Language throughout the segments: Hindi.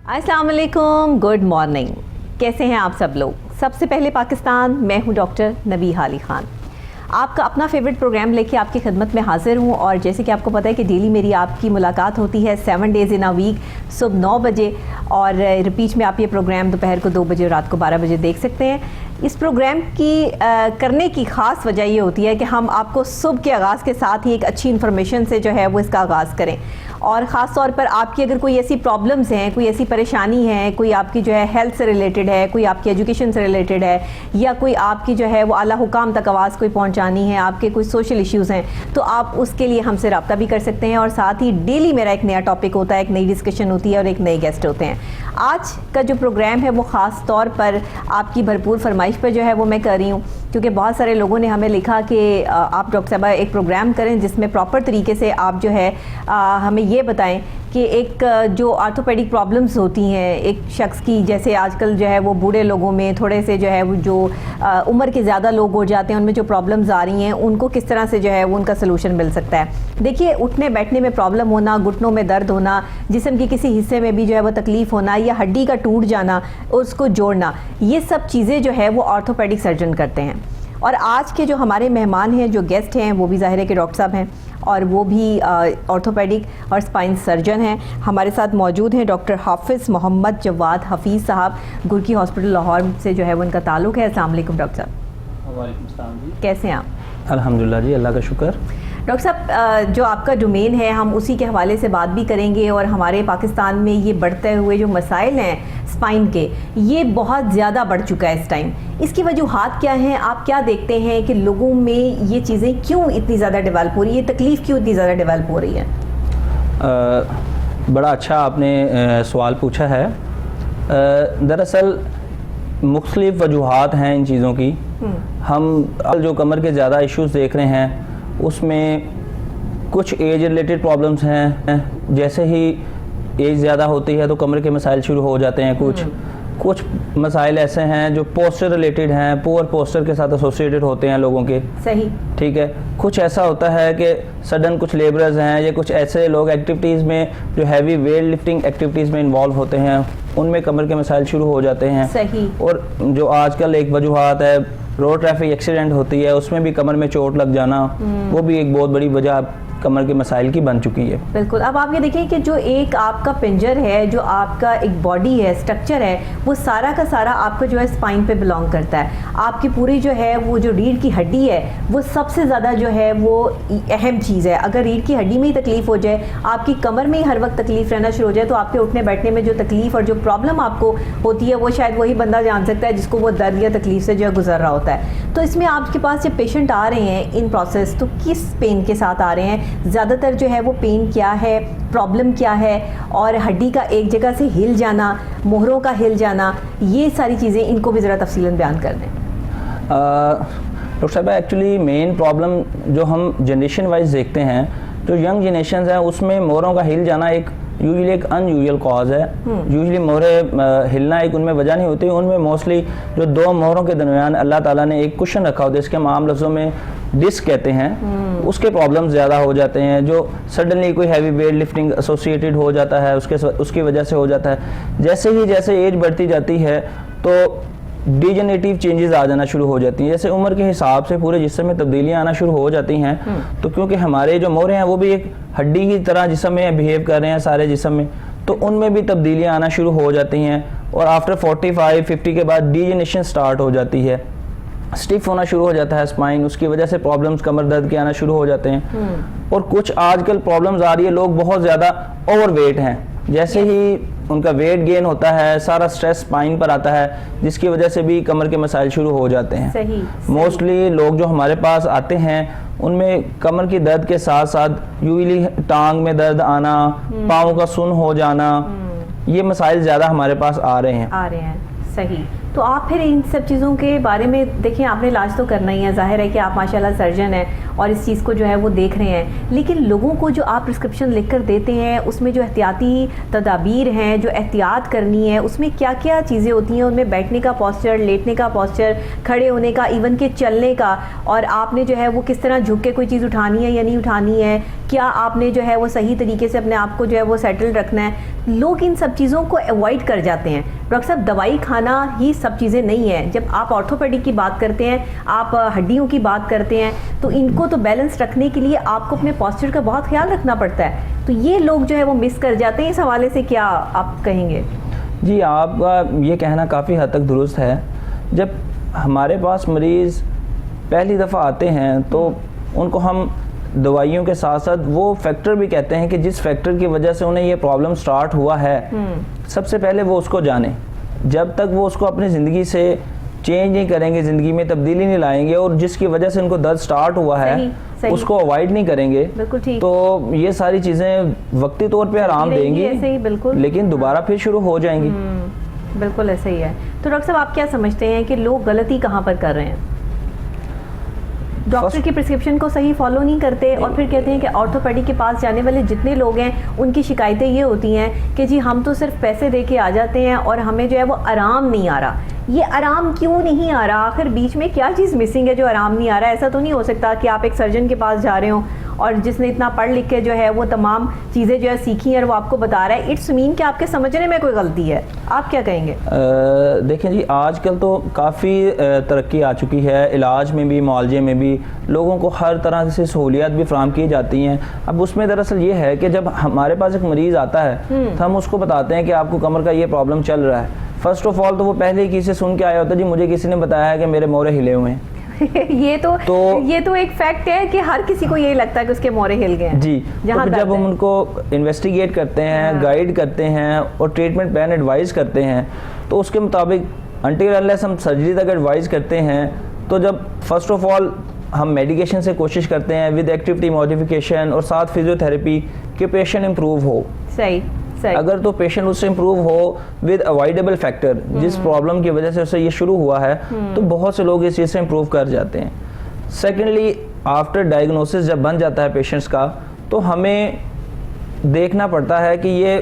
अस्सलाम वालेकुम, गुड मॉर्निंग। कैसे हैं आप सब लोग? सबसे पहले पाकिस्तान, मैं हूं डॉक्टर नबीहा अली खान, आपका अपना फेवरेट प्रोग्राम लेके आपकी खिदमत में हाजिर हूं। और जैसे कि आपको पता है कि डेली मेरी आपकी मुलाकात होती है 7 डेज़ इन अ वीक, सुबह 9 बजे, और रिपीट में आप ये प्रोग्राम दोपहर को 2 बजे, रात को 12 बजे देख सकते हैं। इस प्रोग्राम की करने की ख़ास वजह ये होती है कि हम आपको सुबह के आगाज़ के साथ ही एक अच्छी इन्फॉर्मेशन से जो है वो इसका आगाज़ करें। और ख़ास तौर पर आपकी अगर कोई ऐसी प्रॉब्लम्स हैं, कोई ऐसी परेशानी है, कोई आपकी जो है हेल्थ से रिलेटेड है, कोई आपकी एजुकेशन से रिलेटेड है, या कोई आपकी जो है वो आला हुकाम तक आवाज़ कोई पहुंचानी है, आपके कोई सोशल इश्यूज़ हैं, तो आप उसके लिए हमसे रब्ता भी कर सकते हैं। और साथ ही डेली मेरा एक नया टॉपिक होता है, एक नई डिस्कशन होती है और एक नए गेस्ट होते हैं। आज का जो प्रोग्राम है वो ख़ास तौर पर आपकी भरपूर फरमाइश पर जो है वो मैं कर रही हूँ, क्योंकि बहुत सारे लोगों ने हमें लिखा कि आप डॉक्टर साहबा एक प्रोग्राम करें जिसमें प्रॉपर तरीके से आप जो है हमें ये बताएं कि एक जो आर्थोपेडिक प्रॉब्लम्स होती हैं एक शख्स की, जैसे आजकल जो है वो बूढ़े लोगों में थोड़े से जो है वो जो उम्र के ज़्यादा लोग हो जाते हैं, उनमें जो प्रॉब्लम्स आ रही हैं उनको किस तरह से जो है वो उनका सलूशन मिल सकता है। देखिए, उठने बैठने में प्रॉब्लम होना, घुटनों में दर्द होना, जिस्म के किसी हिस्से में भी जो है वो तकलीफ़ होना, या हड्डी का टूट जाना, उसको जोड़ना, ये सब चीज़ें जो है वो आर्थोपेडिक सर्जन करते हैं। और आज के जो हमारे मेहमान हैं, जो गेस्ट हैं, वो भी ज़ाहिर है कि डॉक्टर साहब हैं, और वो भी ऑर्थोपेडिक और स्पाइन सर्जन हैं। हमारे साथ मौजूद हैं डॉक्टर हाफिज़ मोहम्मद जवाद हफीज़ साहब, गुरकी हॉस्पिटल लाहौर से जो है वो उनका ताल्लुक़ है। अस्सलाम वालेकुम डॉक्टर साहब। वालेकुम सलाम जी। कैसे हैं आप? अल्हम्दुलिल्लाह जी, अल्लाह का शुक्र। डॉक्टर साहब, जो आपका डोमेन है हम उसी के हवाले से बात भी करेंगे, और हमारे पाकिस्तान में ये बढ़ते हुए जो मसाइल हैं स्पाइन के, ये बहुत ज़्यादा बढ़ चुका है इस टाइम। इसकी वजूहात क्या हैं? आप क्या देखते हैं कि लोगों में ये चीज़ें क्यों इतनी ज़्यादा डेवलप हो रही है, तकलीफ़ क्यों इतनी ज़्यादा डेवलप हो रही है? बड़ा अच्छा आपने सवाल पूछा है। दरअसल मुख्तलिफ़ वजूहात हैं इन चीज़ों की। हम जो कमर के ज़्यादा इश्यूज़ देख रहे हैं उसमें कुछ एज रिलेटेड प्रॉब्लम्स हैं। जैसे ही एज ज़्यादा होती है तो कमर के मसाइल शुरू हो जाते हैं। कुछ मसाइल ऐसे हैं जो पोस्चर रिलेटेड हैं, पुअर पोस्चर के साथ एसोसिएटेड होते हैं लोगों के। सही, ठीक है। कुछ ऐसा होता है कि सडन कुछ लेबरर्स हैं या कुछ ऐसे लोग एक्टिविटीज़ में जो हैवी वेट लिफ्टिंग एक्टिविटीज़ में इन्वॉल्व होते हैं, उनमें कमर के मसाइल शुरू हो जाते हैं। सही। और जो आजकल एक वजूहात है, रोड ट्रैफिक एक्सीडेंट होती है, उसमें भी कमर में चोट लग जाना, वो भी एक बहुत बड़ी वजह कमर के मसाइल की बन चुकी है। बिल्कुल। अब आप ये देखिए कि जो एक आपका पिंजर है, जो आपका एक बॉडी है, स्ट्रक्चर है, वो सारा का सारा आपका जो है स्पाइन पे बिलोंग करता है। आपकी पूरी जो है वो जो रीढ़ की हड्डी है वो सबसे ज़्यादा जो है वो अहम चीज़ है। अगर रीढ़ की हड्डी में ही तकलीफ़ हो जाए, आपकी कमर में ही हर वक्त तकलीफ़ रहना शुरू हो जाए, तो आपके उठने बैठने में जो तकलीफ़ और जो प्रॉब्लम आपको होती है वो शायद वही बंदा जान सकता है जिसको वो दर्द या तकलीफ़ से जो है गुजर रहा होता है। तो इसमें आपके पास जब पेशेंट आ रहे हैं इन प्रोसेस, तो किस पेन के साथ आ रहे हैं? ज़्यादातर जो है वो पेन क्या है, प्रॉब्लम क्या है, और हड्डी का एक जगह से हिल जाना, मोहरों का हिल जाना, ये सारी चीज़ें इनको भी ज़रा तफसीलन बयान कर दें। डॉक्टर साहब, एक्चुअली मेन प्रॉब्लम जो हम जनरेशन वाइज देखते हैं, जो यंग जनरेशन है उसमें मोहरों का हिल जाना एक यूजुअली एक अनयूजुअल कॉज है। यूजुअली मोहरे हिलना एक उनमें वजह नहीं होती। उनमें मोस्टली जो दो मोहरों के दरमियान अल्लाह ताला ने एक कुशन रखा होता है, इसके हम आम लफ्ज़ों में डिस्क कहते हैं, उसके प्रॉब्लम ज़्यादा हो जाते हैं। जो सडनली कोई हैवी वेट लिफ्टिंग एसोसिएटेड हो जाता है उसकी वजह से हो जाता है। जैसे एज बढ़ती जाती है तो डिजेनरेटिव चेंजेस आ जाना शुरू हो जाती हैं। जैसे उम्र के हिसाब से पूरे जिस्म में तब्दीलियां आना शुरू हो जाती हैं। तो क्योंकि हमारे जो मोहरे हैं वो भी एक हड्डी की तरह जिस्म में बिहेव कर रहे हैं सारे जिस्म में, तो उनमें भी तब्दीलियां आना शुरू हो जाती हैं। और आफ्टर 45-50 के बाद डिजेनरेशन स्टार्ट हो जाती है, स्टिफ होना शुरू हो जाता है स्पाइन। उसकी वजह से प्रॉब्लम्स कमर दर्द के आना शुरू हो जाते हैं। और कुछ आजकल प्रॉब्लम्स आ रही है, लोग बहुत ज़्यादा ओवरवेट हैं। जैसे ही उनका वेट गेन होता है, सारा स्ट्रेस स्पाइन पर आता है, जिसकी वजह से भी कमर के मसाइल शुरू हो जाते हैं। मोस्टली लोग जो हमारे पास आते हैं उनमें कमर की दर्द के साथ साथ यूजुअली टांग में दर्द आना, पाँव का सुन हो जाना, ये मसाइल ज़्यादा हमारे पास आ रहे हैं। सही। तो आप फिर इन सब चीज़ों के बारे में देखिए, आपने इलाज तो करना ही है, जाहिर है कि आप माशाल्लाह सर्जन हैं और इस चीज़ को जो है वो देख रहे हैं, लेकिन लोगों को जो आप प्रिस्क्रिप्शन लिख कर देते हैं उसमें जो एहतियाती तदाबीर हैं, जो एहतियात करनी है, उसमें क्या क्या चीज़ें होती हैं? उनमें बैठने का पॉस्चर, लेटने का पॉस्चर, खड़े होने का, इवन के चलने का, और आपने जो है वो किस तरह झुक के कोई चीज़ उठानी है या नहीं उठानी है, क्या आपने जो है वो सही तरीके से अपने आप को जो है वो सेटल रखना है। लोग इन सब चीज़ों को अवॉइड कर जाते हैं। डॉक्टर साहब, दवाई खाना ही सब चीज़ें नहीं है। जब आप ऑर्थोपेडिक की बात करते हैं, आप हड्डियों की बात करते हैं, तो इनको तो बैलेंस रखने के लिए आपको अपने पॉस्चर का बहुत ख्याल रखना पड़ता है। तो ये लोग जो है वो मिस कर जाते हैं। इस हवाले से क्या आप कहेंगे? जी, आपका ये कहना काफ़ी हद तक दुरुस्त है। जब हमारे पास मरीज़ पहली दफ़ा आते हैं तो उनको हम दवाइयों के साथ साथ वो फैक्टर भी कहते हैं कि जिस फैक्टर की वजह से उन्हें ये प्रॉब्लम स्टार्ट हुआ है, सबसे पहले वो उसको जाने। जब तक वो उसको अपनी ज़िंदगी से चेंज नहीं करेंगे, ज़िंदगी में तब्दीली नहीं लाएंगे, और जिसकी वजह से उनको दर्द स्टार्ट हुआ है सही। उसको अवॉइड नहीं करेंगे, तो ये सारी चीज़ें वक्ती तौर पे आराम देंगी, लेकिन दोबारा फिर शुरू हो जाएंगी। बिल्कुल ऐसा ही है। तो डॉक्टर साहब, आप क्या समझते हैं कि लोग गलती कहाँ पर कर रहे हैं? डॉक्टर की प्रिस्क्रिप्शन को सही फॉलो नहीं करते और फिर कहते हैं कि ऑर्थोपेडिक के पास जाने वाले जितने लोग हैं उनकी शिकायतें ये होती हैं कि जी हम तो सिर्फ पैसे दे के आ जाते हैं और हमें जो है वो आराम नहीं आ रहा। ये आराम क्यों नहीं आ रहा? आखिर बीच में क्या चीज़ मिसिंग है जो आराम नहीं आ रहा है? ऐसा तो नहीं हो सकता कि आप एक सर्जन के पास जा रहे हो और जिसने इतना पढ़ लिख के जो है वो तमाम चीज़ें जो है सीखी हैं और वो आपको बता रहा है। इट्स मीन कि आपके समझने में कोई गलती है। आप क्या कहेंगे? देखें जी, आजकल तो काफ़ी तरक्की आ चुकी है, इलाज में भी, मुआलजे में भी लोगों को हर तरह से सहूलियात भी फराहम की जाती हैं। अब उसमें दरअसल ये है कि जब हमारे पास एक मरीज़ आता है तो हम उसको बताते हैं कि आपको कमर का ये प्रॉब्लम चल रहा है। फर्स्ट ऑफ ऑल तो वो पहले ही किसी से सुन के आया होता है, जी मुझे किसी ने बताया है कि मेरे मोरे हिले हुए हैं। ये तो एक फैक्ट है कि हर किसी को यही लगता है कि उसके मोरे हिल गए हैं। जी, तो जब हम उनको इन्वेस्टिगेट करते हैं, गाइड करते हैं और ट्रीटमेंट प्लान एडवाइस करते हैं, तो उसके मुताबिक अनटिल अनलेस हम सर्जरी तक एडवाइस करते हैं, तो जब फर्स्ट ऑफ ऑल हम मेडिकेशन से कोशिश करते हैं विद एक्टिविटी मॉडिफिकेशन और साथ फिजियोथेरेपी कि पेशेंट इम्प्रूव हो। सही। अगर तो पेशेंट उससे इम्प्रूव हो विद अवॉइडेबल फैक्टर, जिस प्रॉब्लम की वजह से उससे ये शुरू हुआ है, तो बहुत से लोग इस चीज़ से इम्प्रूव कर जाते हैं। सेकेंडली, आफ्टर डायग्नोसिस जब बन जाता है पेशेंट्स का, तो हमें देखना पड़ता है कि ये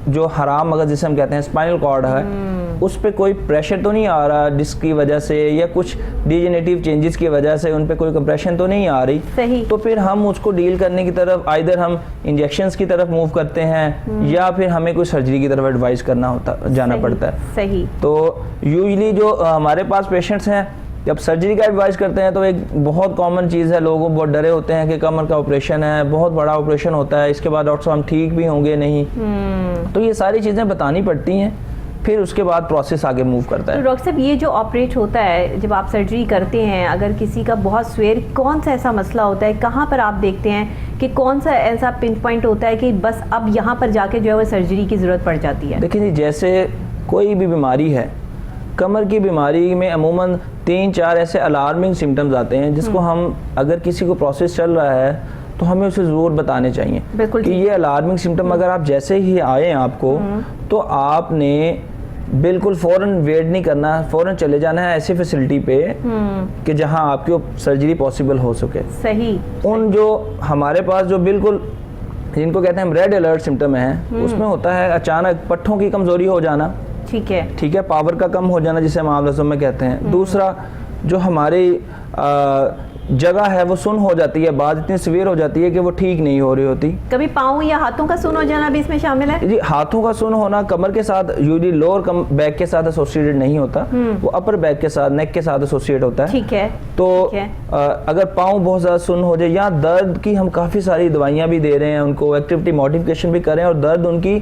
जो हराम मगज जिसे हम कहते हैं स्पाइनल कॉर्ड है, उस पर कोई प्रेशर तो नहीं आ रहा डिस्क की वजह से या कुछ डिजेनेटिव चेंजेस की वजह से उन पर कोई कंप्रेशन तो नहीं आ रही। सही। तो फिर हम उसको डील करने की तरफ आइदर हम इंजेक्शंस की तरफ मूव करते हैं या फिर हमें कोई सर्जरी की तरफ एडवाइस करना जाना पड़ता है। सही। तो यूजुअली जो हमारे पास पेशेंट्स हैं, जब सर्जरी का एडवाइस करते हैं तो एक बहुत कॉमन चीज़ है, लोग बहुत डरे होते हैं कि कमर का ऑपरेशन है, बहुत बड़ा ऑपरेशन होता है, इसके बाद डॉक्टर साहब हम ठीक भी होंगे नहीं। तो ये सारी चीज़ें बतानी पड़ती हैं, फिर उसके बाद प्रोसेस आगे मूव करता है। तो डॉक्टर साहब, ये जो ऑपरेट होता है, जब आप सर्जरी करते हैं, अगर किसी का बहुत स्वेयर, कौन सा ऐसा मसला होता है, कहाँ पर आप देखते हैं कि कौन सा ऐसा पिन पॉइंट होता है कि बस अब यहाँ पर जाके जो है वो सर्जरी की ज़रूरत पड़ जाती है? देखिए जी, जैसे कोई भी बीमारी है, कमर की बीमारी में अमूमन 3-4 ऐसे अलार्मिंग सिम्टम्स आते हैं जिसको हम, अगर किसी को प्रोसेस चल रहा है तो हमें उसे ज़रूर बताने चाहिए कि ये अलार्मिंग सिम्टम अगर आप जैसे ही आए हैं आपको, तो आपने बिल्कुल फ़ौरन वेट नहीं करना, फ़ौरन चले जाना है ऐसी फैसिलिटी पे कि जहां आपकी सर्जरी पॉसिबल हो सके। सही। उन जो हमारे पास जो बिल्कुल जिनको कहते हैं हम रेड अलर्ट सिम्टम हैं, उसमें होता है अचानक पट्ठों की कमज़ोरी हो जाना, ठीक है, पावर का कम हो जाना जिसे हम आम लफ्ज़ों में कहते हैं। दूसरा, जो हमारी जगह है वो सुन हो जाती है, बात इतनी सीवियर हो जाती है कि वो ठीक नहीं हो रही होती। कभी पाँव या हाथों का सुन हो जाना भी इसमें शामिल है? जी, हाथों का सुन होना कमर के साथ, यूजुअली लोअर बैक के साथ एसोसिएटेड नहीं होता, वो अपर बैक के साथ, नेक के साथ एसोसिएट होता है। ठीक है। तो अगर पाँव बहुत ज़्यादा सुन हो जाए या दर्द की हम काफ़ी सारी दवाइयाँ भी दे रहे हैं उनको, एक्टिविटी मॉडिफिकेशन भी कर रहे हैं और दर्द उनकी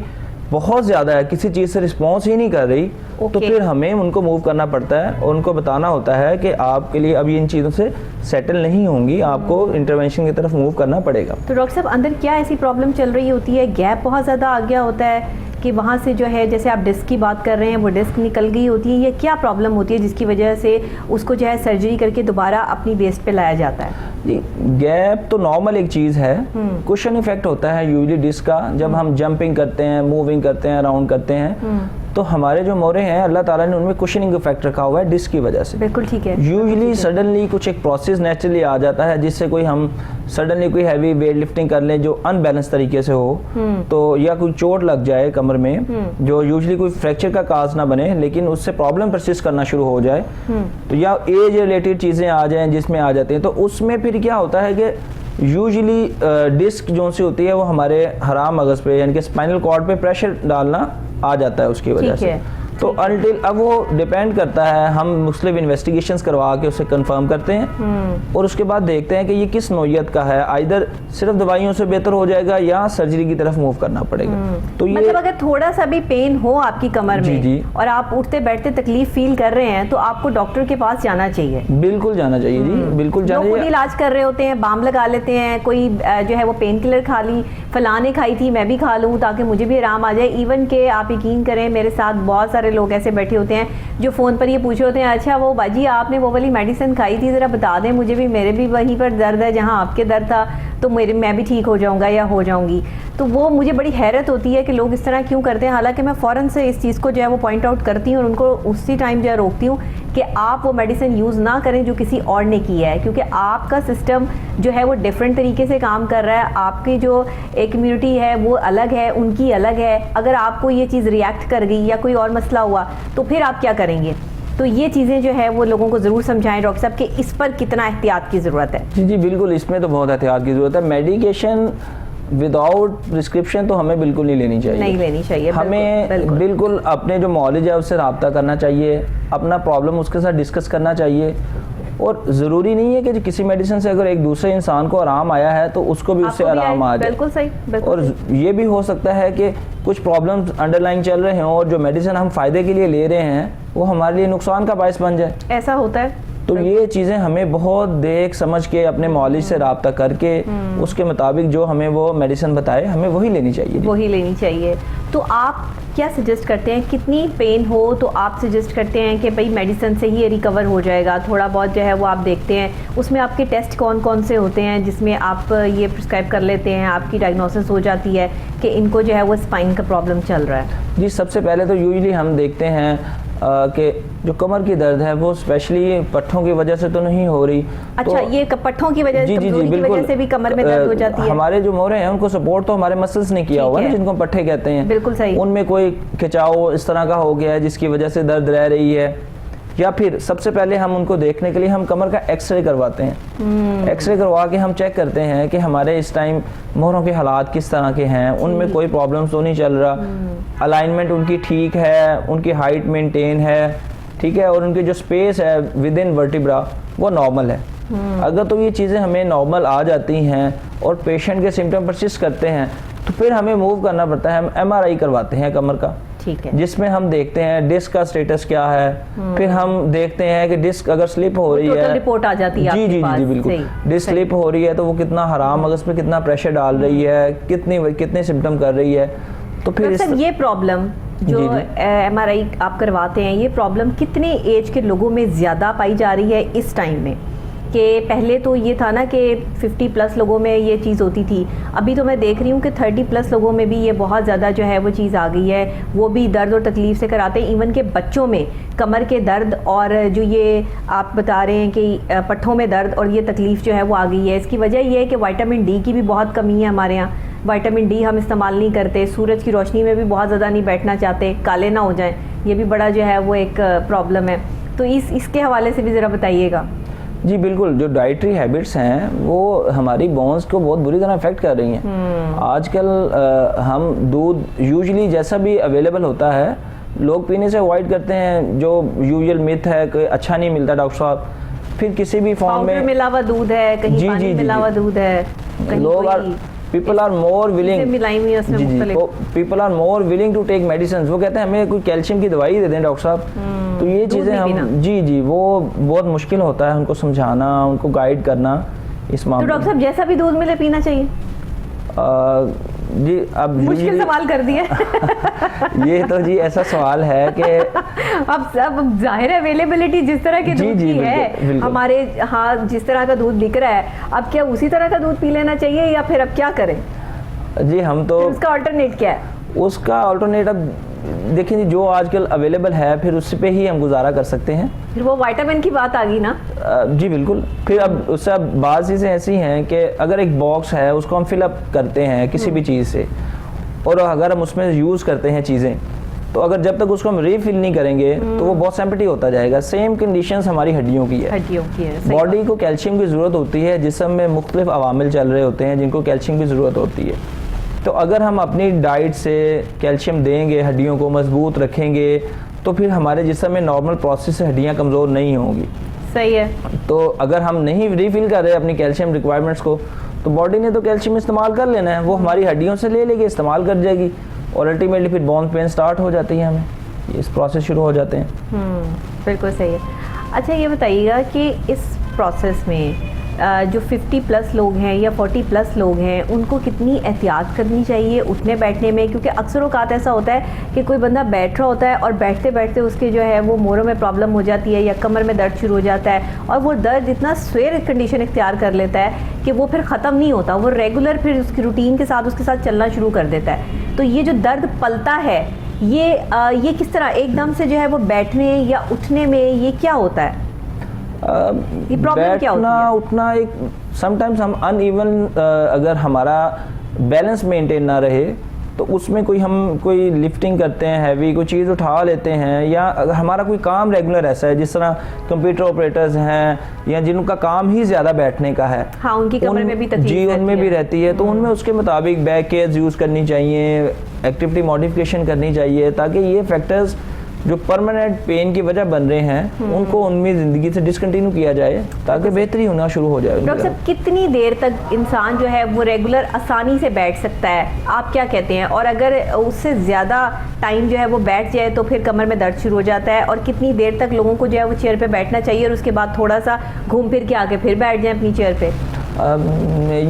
बहुत ज़्यादा है, किसी चीज़ से रिस्पॉन्स ही नहीं कर रही, तो फिर हमें उनको मूव करना पड़ता है और उनको बताना होता है कि आपके लिए अभी इन चीज़ों से सेटल नहीं होंगी, आपको इंटरवेंशन की तरफ मूव करना पड़ेगा। तो डॉक्टर साहब, अंदर क्या ऐसी प्रॉब्लम चल रही होती है, गैप बहुत ज़्यादा आ गया होता है कि वहाँ से जो है, जैसे आप डिस्क की बात कर रहे हैं, वो डिस्क निकल गई होती है, ये क्या प्रॉब्लम होती है जिसकी वजह से उसको जो है सर्जरी करके दोबारा अपनी बेस पे लाया जाता है? जी, गैप तो नॉर्मल एक चीज़ है, कुशन इफेक्ट होता है यूजुअली डिस्क का, जब हम जंपिंग करते हैं, मूविंग करते हैं, राउंड करते हैं, तो हमारे जो मोरे हैं अल्लाह ताला ने उनमें कुशनिंग इफेक्ट रखा हुआ है डिस्क की वजह से। बिल्कुल ठीक है। यूजुअली सडनली कुछ एक प्रोसेस नेचुरली आ जाता है जिससे कोई हम सडनली कोई हैवी वेट लिफ्टिंग कर लें जो अनबैलेंस तरीके से हो, तो या कोई चोट लग जाए कमर में जो यूजुअली कोई फ्रैक्चर का काज ना बने लेकिन उससे प्रॉब्लम परसिस्ट करना शुरू हो जाए, तो या एज रिलेटेड चीज़ें आ जाएं जिसमें आ जाते हैं, तो उसमें फिर क्या होता है कि यूजुअली डिस्क जो सी होती है वो हमारे हराम मगज़ पे यानी कि स्पाइनल कॉर्ड पे प्रेशर डालना आ जाता है उसकी वजह से। तो अनटिल अब वो डिपेंड करता है, हम मुख्तलिफ इन्वेस्टिगेशंस करवा के उसे कंफर्म करते हैं और उसके बाद देखते हैं कि ये किस नौयत का है, आइदर सिर्फ दवाइयों से बेहतर हो जाएगा या सर्जरी की तरफ मूव करना पड़ेगा। तो ये मतलब अगर थोड़ा सा भी पेन हो आपकी कमर में जी। और आप उठते बैठते तकलीफ फील कर रहे हैं तो आपको डॉक्टर के पास जाना चाहिए। बिल्कुल जाना चाहिए जी, बिल्कुल जाना चाहिए। लोग इलाज कर रहे होते हैं, बाम लगा लेते हैं, कोई जो है वो पेन किलर खा ली, फलाने खाई थी मैं भी खा लूँ ताकि मुझे भी आराम आ जाए। इवन के आप यकीन करें मेरे साथ बहुत सारे लोग ऐसे बैठे होते हैं जो फ़ोन पर ये पूछ रहे होते हैं, अच्छा वो बाजी आपने वो वाली मेडिसिन खाई थी, ज़रा बता दें मुझे भी, मेरे भी वहीं पर दर्द है जहाँ आपके दर्द था, तो मैं भी ठीक हो जाऊँगा या हो जाऊँगी। तो वो मुझे बड़ी हैरत होती है कि लोग इस तरह क्यों करते हैं। हालांकि मैं फ़ौरन से इस चीज़ को जो है वो पॉइंट आउट करती हूँ और उनको उसी टाइम जो है रोकती हूँ कि आप वो मेडिसिन यूज़ ना करें जो किसी और ने की है, क्योंकि आपका सिस्टम जो है वो डिफरेंट तरीके से काम कर रहा है, आपकी जो एक इम्यूनिटी है वो अलग है, उनकी अलग है। अगर आपको ये चीज़ रिएक्ट कर गई या कोई और मसला हुआ तो फिर आप क्या करेंगे? तो ये चीज़ें जो है वो लोगों को ज़रूर समझाएं डॉक्टर साहब कि इस पर कितना एहतियात की ज़रूरत है। जी बिल्कुल, इसमें तो बहुत एहतियात की ज़रूरत है। मेडिकेशन विदाउट प्रिस्क्रिप्शन तो हमें बिल्कुल नहीं लेनी चाहिए, नहीं लेनी चाहिए। हमें बिल्कुल अपने जो मौलिज है उससे रब्ता करना चाहिए, अपना प्रॉब्लम उसके साथ डिस्कस करना चाहिए। और ज़रूरी नहीं है कि किसी मेडिसिन से अगर एक दूसरे इंसान को आराम आया है तो उसको भी उससे आराम आ जाए। बिल्कुल सही। और ये भी हो सकता है कि कुछ प्रॉब्लम्स अंडरलाइन चल रहे हों और जो मेडिसिन हम फ़ायदे के लिए ले रहे हैं वो हमारे लिए नुकसान का बायस बन जाए। ऐसा होता है। तो ये चीज़ें हमें बहुत देख समझ के अपने मौलिज से रब्ता करके उसके मुताबिक जो हमें वो मेडिसिन बताए हमें वही लेनी चाहिए। वही लेनी चाहिए। तो आप क्या सजेस्ट करते हैं, कितनी पेन हो तो आप सजेस्ट करते हैं कि भाई मेडिसिन से ही रिकवर हो जाएगा? थोड़ा बहुत जो है वो आप देखते हैं उसमें आपके टेस्ट कौन कौन से होते हैं जिसमें आप ये प्रिस्क्राइब कर लेते हैं, आपकी डायग्नोसिस हो जाती है कि इनको जो है वो स्पाइन का प्रॉब्लम चल रहा है? जी सबसे पहले तो यूजुअली हम देखते हैं कि जो कमर की दर्द है वो स्पेशली पट्ठों की वजह से तो नहीं हो रही। अच्छा, तो ये पट्ठों की वजह, कमजोरी की वजह से भी कमर में दर्द हो जाती है? हमारे जो मोरे हैं उनको सपोर्ट तो हमारे मसल्स ने किया हुआ है जिनको पट्ठे कहते हैं। बिल्कुल सही। उनमें कोई खिंचाव इस तरह का हो गया है जिसकी वजह से दर्द रह रही है, या फिर सबसे पहले हम उनको देखने के लिए हम कमर का एक्सरे करवाते हैं। एक्सरे करवा के हम चेक करते हैं कि हमारे इस टाइम मोहरों के हालात किस तरह के हैं, उनमें कोई प्रॉब्लम्स तो नहीं चल रहा, अलाइनमेंट उनकी ठीक है, उनकी हाइट मेंटेन है, ठीक है, और उनकी जो स्पेस है विद इन वर्टिब्रा वो नॉर्मल है। अगर तो ये चीज़ें हमें नॉर्मल आ जाती हैं और पेशेंट के सिम्टम परसिस्ट करते हैं तो फिर हमें मूव करना पड़ता है। हम MRI करवाते हैं कमर का, ठीक है, जिसमें हम देखते हैं डिस्क का स्टेटस क्या है, फिर हम देखते हैं कि डिस्क अगर स्लिप हो रही है, रिपोर्ट आ जाती है जी बिल्कुल, डिस्क स्लिप हो रही है तो वो कितना हराम मगज पे कितना प्रेशर डाल रही है, कितने सिम्टम कर रही है। तो फिर ये प्रॉब्लम जो MRI आप करवाते हैं, ये प्रॉब्लम कितने एज के लोगों में ज़्यादा पाई जा रही है इस टाइम में? कि पहले तो ये था ना कि 50+ लोगों में ये चीज़ होती थी, अभी तो मैं देख रही हूँ कि 30+ लोगों में भी ये बहुत ज़्यादा जो है वो चीज़ आ गई है, वो भी दर्द और तकलीफ़ से कराते हैं। इवन के बच्चों में कमर के दर्द और जो ये आप बता रहे हैं कि पट्ठों में दर्द और ये तकलीफ़ जो है वो आ गई है। इसकी वजह ये है कि विटामिन D की भी बहुत कमी है हमारे यहाँ, विटामिन D हम इस्तेमाल नहीं करते, सूरज की रोशनी में भी बहुत ज़्यादा नहीं बैठना चाहते, काले ना हो जाएं, ये भी बड़ा जो है वो एक प्रॉब्लम है। तो इसके हवाले से भी ज़रा बताइएगा। जी बिल्कुल, जो डाइटरी हैबिट्स हैं वो हमारी बोन्स को बहुत बुरी तरह अफेक्ट कर रही हैं। आजकल हम दूध यूजुअली जैसा भी अवेलेबल होता है लोग पीने से अवॉइड करते हैं, जो यूजुअल मिथ है कि अच्छा नहीं मिलता डॉक्टर साहब, फिर किसी भी फॉर्म में मिला हुआ दूध है, कहीं पानी मिला हुआ दूध है, कहीं people are more willing to take medicine. वो कहते हैं हमें कोई कैल्शियम की दवाई दे दें डॉक्टर साहब। तो ये चीज़ें हम जी वो बहुत मुश्किल होता है उनको समझाना, उनको गाइड करना इस मामले। तो डॉक्टर साहब जैसा भी दूध मिले पीना चाहिए? जी अब मुश्किल सवाल कर दिया ये तो जी ऐसा सवाल है कि अब जाहिर है अवेलेबिलिटी जिस तरह के दूध की है हमारे, हाँ जिस तरह का दूध बिक रहा है, अब क्या उसी तरह का दूध पी लेना चाहिए या फिर अब क्या करें? जी हम तो उसका अल्टरनेट क्या है? उसका अल्टरनेट अब देखिए जी, जो आजकल अवेलेबल है फिर उस पे ही हम गुजारा कर सकते हैं। फिर वो विटामिन की बात आ गई ना। जी बिल्कुल। फिर अब उससे अब बाज़ चीज़ें ऐसी हैं कि अगर एक बॉक्स है उसको हम फिलअप करते हैं किसी भी चीज़ से, और अगर हम उसमें यूज़ करते हैं चीज़ें, तो अगर जब तक उसको हम रीफिल नहीं करेंगे तो वो बहुत एम्प्टी होता जाएगा। सेम कंडीशंस हमारी हड्डियों की है। बॉडी को कैल्शियम की ज़रूरत होती है, जिस्म में मुख्तलिफ अवामिल चल रहे होते हैं जिनको कैल्शियम की ज़रूरत होती है। तो अगर हम अपनी डाइट से कैल्शियम देंगे, हड्डियों को मजबूत रखेंगे, तो फिर हमारे जिस्म में नॉर्मल प्रोसेस से हड्डियाँ कमज़ोर नहीं होंगी। सही है। तो अगर हम नहीं रीफिल कर रहे अपनी कैल्शियम रिक्वायरमेंट्स को, तो बॉडी ने तो कैल्शियम इस्तेमाल कर लेना है, वो हमारी हड्डियों से ले लेगी, इस्तेमाल कर जाएगी, और अल्टीमेटली फिर बोन पेन स्टार्ट हो जाती है, हमें इस प्रोसेस शुरू हो जाते हैं। बिल्कुल सही है। अच्छा ये बताइएगा कि इस प्रोसेस में जो 50+ लोग हैं या 40+ लोग हैं, उनको कितनी एहतियात करनी चाहिए उठने बैठने में? क्योंकि अक्सर औक़ात ऐसा होता है कि कोई बंदा बैठ रहा होता है और बैठते बैठते उसके जो है वो मोरों में प्रॉब्लम हो जाती है या कमर में दर्द शुरू हो जाता है, और वो दर्द इतना स्वेर कंडीशन इख्तियार कर लेता है कि वो फिर ख़त्म नहीं होता, वो रेगुलर फिर उसकी रूटीन के साथ उसके साथ चलना शुरू कर देता है। तो ये जो दर्द पलता है, ये किस तरह एकदम से जो है वो बैठने या उठने में ये क्या होता है? ये प्रॉब्लम क्या होती है? उठना एक समटाइम्स हम अनइवन, अगर हमारा बैलेंस मेंटेन ना रहे तो उसमें कोई लिफ्टिंग करते हैं, हैवी कोई चीज़ उठा लेते हैं, या अगर हमारा कोई काम रेगुलर ऐसा है, जिस तरह कंप्यूटर ऑपरेटर्स हैं या जिनका काम ही ज़्यादा बैठने का है, हाँ, उनकी कमर में भी तकलीफ जी उनमें भी रहती है, तो उनमें उसके मुताबिक बैक केयर्स यूज़ करनी चाहिए, एक्टिविटी मॉडिफिकेशन करनी चाहिए, ताकि ये फैक्टर्स जो परमानेंट पेन की वजह बन रहे हैं उनको उनमें ज़िंदगी से डिसकंटिन्यू किया जाए, ताकि बेहतरी होना शुरू हो जाए। डॉक्टर साहब, कितनी देर तक इंसान जो है वो रेगुलर आसानी से बैठ सकता है, आप क्या कहते हैं? और अगर उससे ज़्यादा टाइम जो है वो बैठ जाए तो फिर कमर में दर्द शुरू हो जाता है, और कितनी देर तक लोगों को जो है वो चेयर पे बैठना चाहिए और उसके बाद थोड़ा सा घूम फिर के आके फिर बैठ जाए अपनी चेयर पे?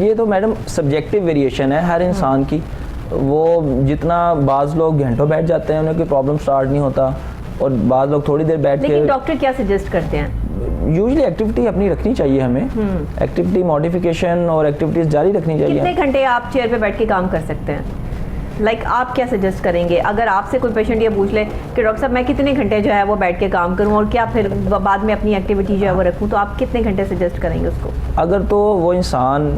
ये तो मैडम सब्जेक्टिव वेरिएशन है हर इंसान की। वो जितना बाज़ लोग घंटों बैठ जाते हैं उन्हें कोई प्रॉब्लम स्टार्ट नहीं होता, और बाज़ लोग थोड़ी देर बैठ के। लेकिन डॉक्टर क्या सजेस्ट करते हैं? यूजुअली एक्टिविटी अपनी रखनी चाहिए हमें, एक्टिविटी मॉडिफिकेशन और एक्टिविटीज़ जारी रखनी चाहिए। कितने घंटे आप चेयर पे बैठ के काम कर सकते हैं? आप क्या सजेस्ट करेंगे अगर आपसे कोई पेशेंट ये पूछ ले कि डॉक्टर साहब मैं कितने घंटे जो है वो बैठ के काम करूं और क्या फिर बाद में अपनी एक्टिविटी जो है वो रखूं, तो आप कितने घंटे सजेस्ट करेंगे उसको? अगर तो वो इंसान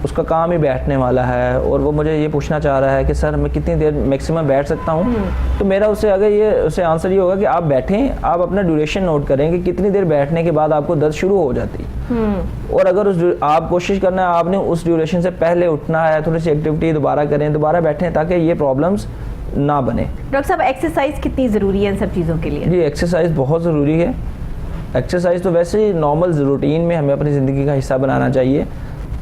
उसका काम ही बैठने वाला है और वो मुझे ये पूछना चाह रहा है कि सर मैं कितनी देर मैक्सिमम बैठ सकता हूँ, तो मेरा उससे आंसर ये होगा कि आप बैठें, आप अपना ड्यूरेशन नोट करें कि कितनी देर बैठने के बाद आपको दर्द शुरू हो जाती है, और अगर आप कोशिश करना है आपने उस ड्यूरेशन से पहले उठना है, थोड़ी सी एक्टिविटी दोबारा करें, दोबारा बैठें, ताकि ये प्रॉब्लम्स ना बने। डॉक्टर साहब, एक्सरसाइज कितनी ज़रूरी है इन सब चीज़ों के लिए? जी एक्सरसाइज बहुत ज़रूरी है। एक्सरसाइज तो वैसे ही नॉर्मल रूटीन में हमें अपनी ज़िंदगी का हिस्सा बनाना चाहिए,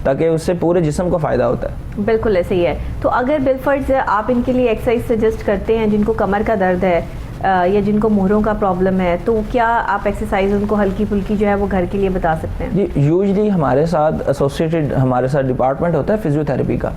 ताकि उससे पूरे जिस्म को फ़ायदा होता है। बिल्कुल ऐसे ही है। तो अगर बिलफर्ज आप इनके लिए एक्सरसाइज सजेस्ट करते हैं जिनको कमर का दर्द है या जिनको मोहरों का प्रॉब्लम है, तो क्या आप एक्सरसाइज उनको हल्की फुल्की जो है वो घर के लिए बता सकते हैं? जी यूजली हमारे साथ एसोसिएटेड हमारे साथ डिपार्टमेंट होता है फिजियोथेरेपी का,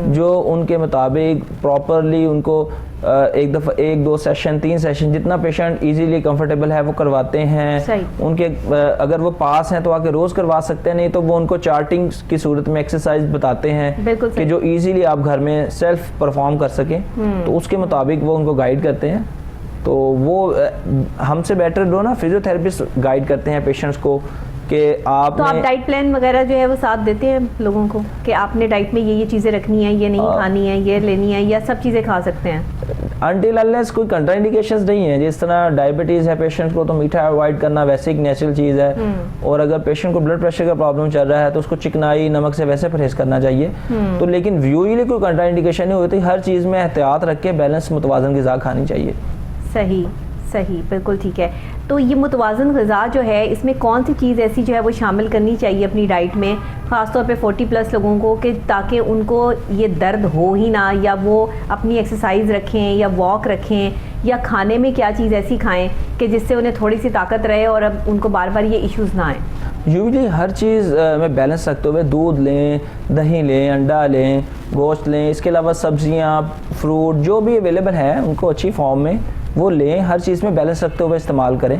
जो उनके मुताबिक प्रॉपरली उनको एक दफ़ा 1, 2 सेशन 3 सेशन जितना पेशेंट इजीली कंफर्टेबल है वो करवाते हैं। उनके अगर वो पास हैं तो आके रोज़ करवा सकते हैं, नहीं तो वो उनको चार्टिंग की सूरत में एक्सरसाइज बताते हैं कि जो इजीली आप घर में सेल्फ परफॉर्म कर सकें, तो उसके मुताबिक वो उनको गाइड करते हैं। तो वो हमसे बेटर दो ना फिजियोथेरेपिस्ट गाइड करते हैं पेशेंट्स को कि आप तो आप डाइट प्लान वगैरह जो है वो साथ देते हैं लोगों को कि आपने डाइट में ये चीज़ें रखनी है, ये नहीं खानी है, ये लेनी है, या सब चीज़ें खा सकते हैं? अनटिल अनलेस कोई कंट्राइंडिकेशंस नहीं है। जिस तरह डायबिटीज़ है पेशेंट को तो मीठा अवॉइड करना वैसे एक नेचुरल चीज़ है, और अगर पेशेंट को ब्लड प्रेशर का प्रॉब्लम चल रहा है तो उसको चिकनाई नमक से वैसे परहेज करना चाहिए। तो लेकिन यूजुअली कोई कंट्राइंडिकेशन नहीं होती, हर चीज़ में एहतियात रख के बैलेंस मुतवाज़न ग़िज़ा खानी चाहिए। सही सही, बिल्कुल ठीक है। तो ये मुतवाज़न ग़िज़ा जो है इसमें कौन सी चीज़ ऐसी जो है वो शामिल करनी चाहिए अपनी डाइट में, ख़ासतौर पे 40+ लोगों को, कि ताकि उनको ये दर्द हो ही ना, या वो अपनी एक्सरसाइज रखें या वॉक रखें, या खाने में क्या चीज़ ऐसी खाएं कि जिससे उन्हें थोड़ी सी ताकत रहे और अब उनको बार बार ये इश्यूज़ ना आएँ? यूजुअली हर चीज़ में बैलेंस रखते हुए दूध लें, दही लें, अंडा लें, गोश्त लें, इसके अलावा सब्जियां, फ्रूट जो भी अवेलेबल है उनको अच्छी फॉर्म में वो लें, हर चीज़ में बैलेंस रखते हुए इस्तेमाल करें,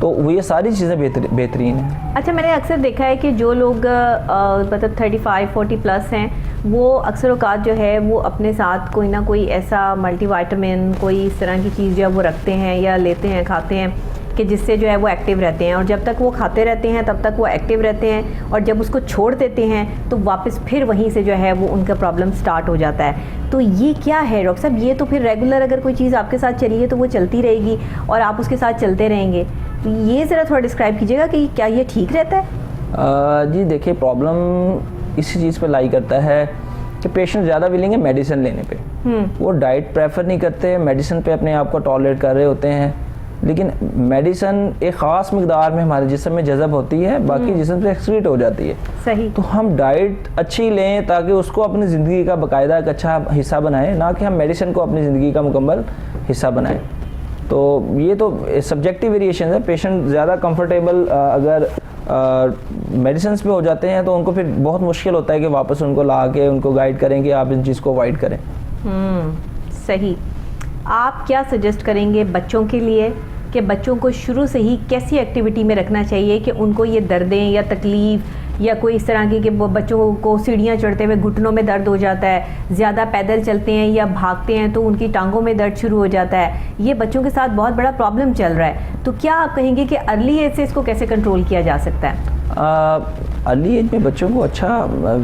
तो वो ये सारी चीज़ें बेहतरीन हैं। अच्छा, मैंने अक्सर देखा है कि जो लोग मतलब 35-40+ हैं वो अक्सर औकात जो है वो अपने साथ कोई ना कोई ऐसा मल्टीविटामिन कोई इस तरह की चीज़ जो है वो रखते हैं या लेते हैं खाते हैं कि जिससे जो है वो एक्टिव रहते हैं, और जब तक वो खाते रहते हैं तब तक वो एक्टिव रहते हैं, और जब उसको छोड़ देते हैं तो वापस फिर वहीं से जो है वो उनका प्रॉब्लम स्टार्ट हो जाता है। तो ये क्या है डॉक्टर साहब? ये तो फिर रेगुलर अगर कोई चीज़ आपके साथ चली है तो वो चलती रहेगी और आप उसके साथ चलते रहेंगे, तो ये ज़रा थोड़ा डिस्क्राइब कीजिएगा कि क्या ये ठीक रहता है? जी देखिए, प्रॉब्लम इसी चीज़ पे लाई करता है कि पेशेंट ज़्यादा विलिंग है मेडिसिन लेने पे। वो डाइट प्रेफर नहीं करते, मेडिसिन पे अपने आप को टॉलरेट कर रहे होते हैं, लेकिन मेडिसिन एक ख़ास मकदार में हमारे जिस्म में जज़ब होती है, बाकी जिस्म से एक्सक्रीट हो जाती है। सही। तो हम डाइट अच्छी लें ताकि उसको अपनी ज़िंदगी का बाकायदा एक अच्छा हिस्सा बनाएं, ना कि हम मेडिसिन को अपनी ज़िंदगी का मुकम्मल हिस्सा बनाएं। तो ये तो सब्जेक्टिव वेरिएशन है। पेशेंट ज़्यादा कंफर्टेबल अगर मेडिसिन पे हो जाते हैं तो उनको फिर बहुत मुश्किल होता है कि वापस उनको ला के उनको गाइड करें कि आप इन चीज़ को अवॉइड करें। सही। आप क्या सजेस्ट करेंगे बच्चों के लिए कि बच्चों को शुरू से ही कैसी एक्टिविटी में रखना चाहिए कि उनको ये दर्दें या तकलीफ़ या कोई इस तरह की कि बच्चों को सीढ़ियाँ चढ़ते हुए घुटनों में दर्द हो जाता है, ज़्यादा पैदल चलते हैं या भागते हैं तो उनकी टांगों में दर्द शुरू हो जाता है, ये बच्चों के साथ बहुत बड़ा प्रॉब्लम चल रहा है, तो क्या आप कहेंगे कि अर्ली एज से इसको कैसे कंट्रोल किया जा सकता है? अर्ली एज में बच्चों को अच्छा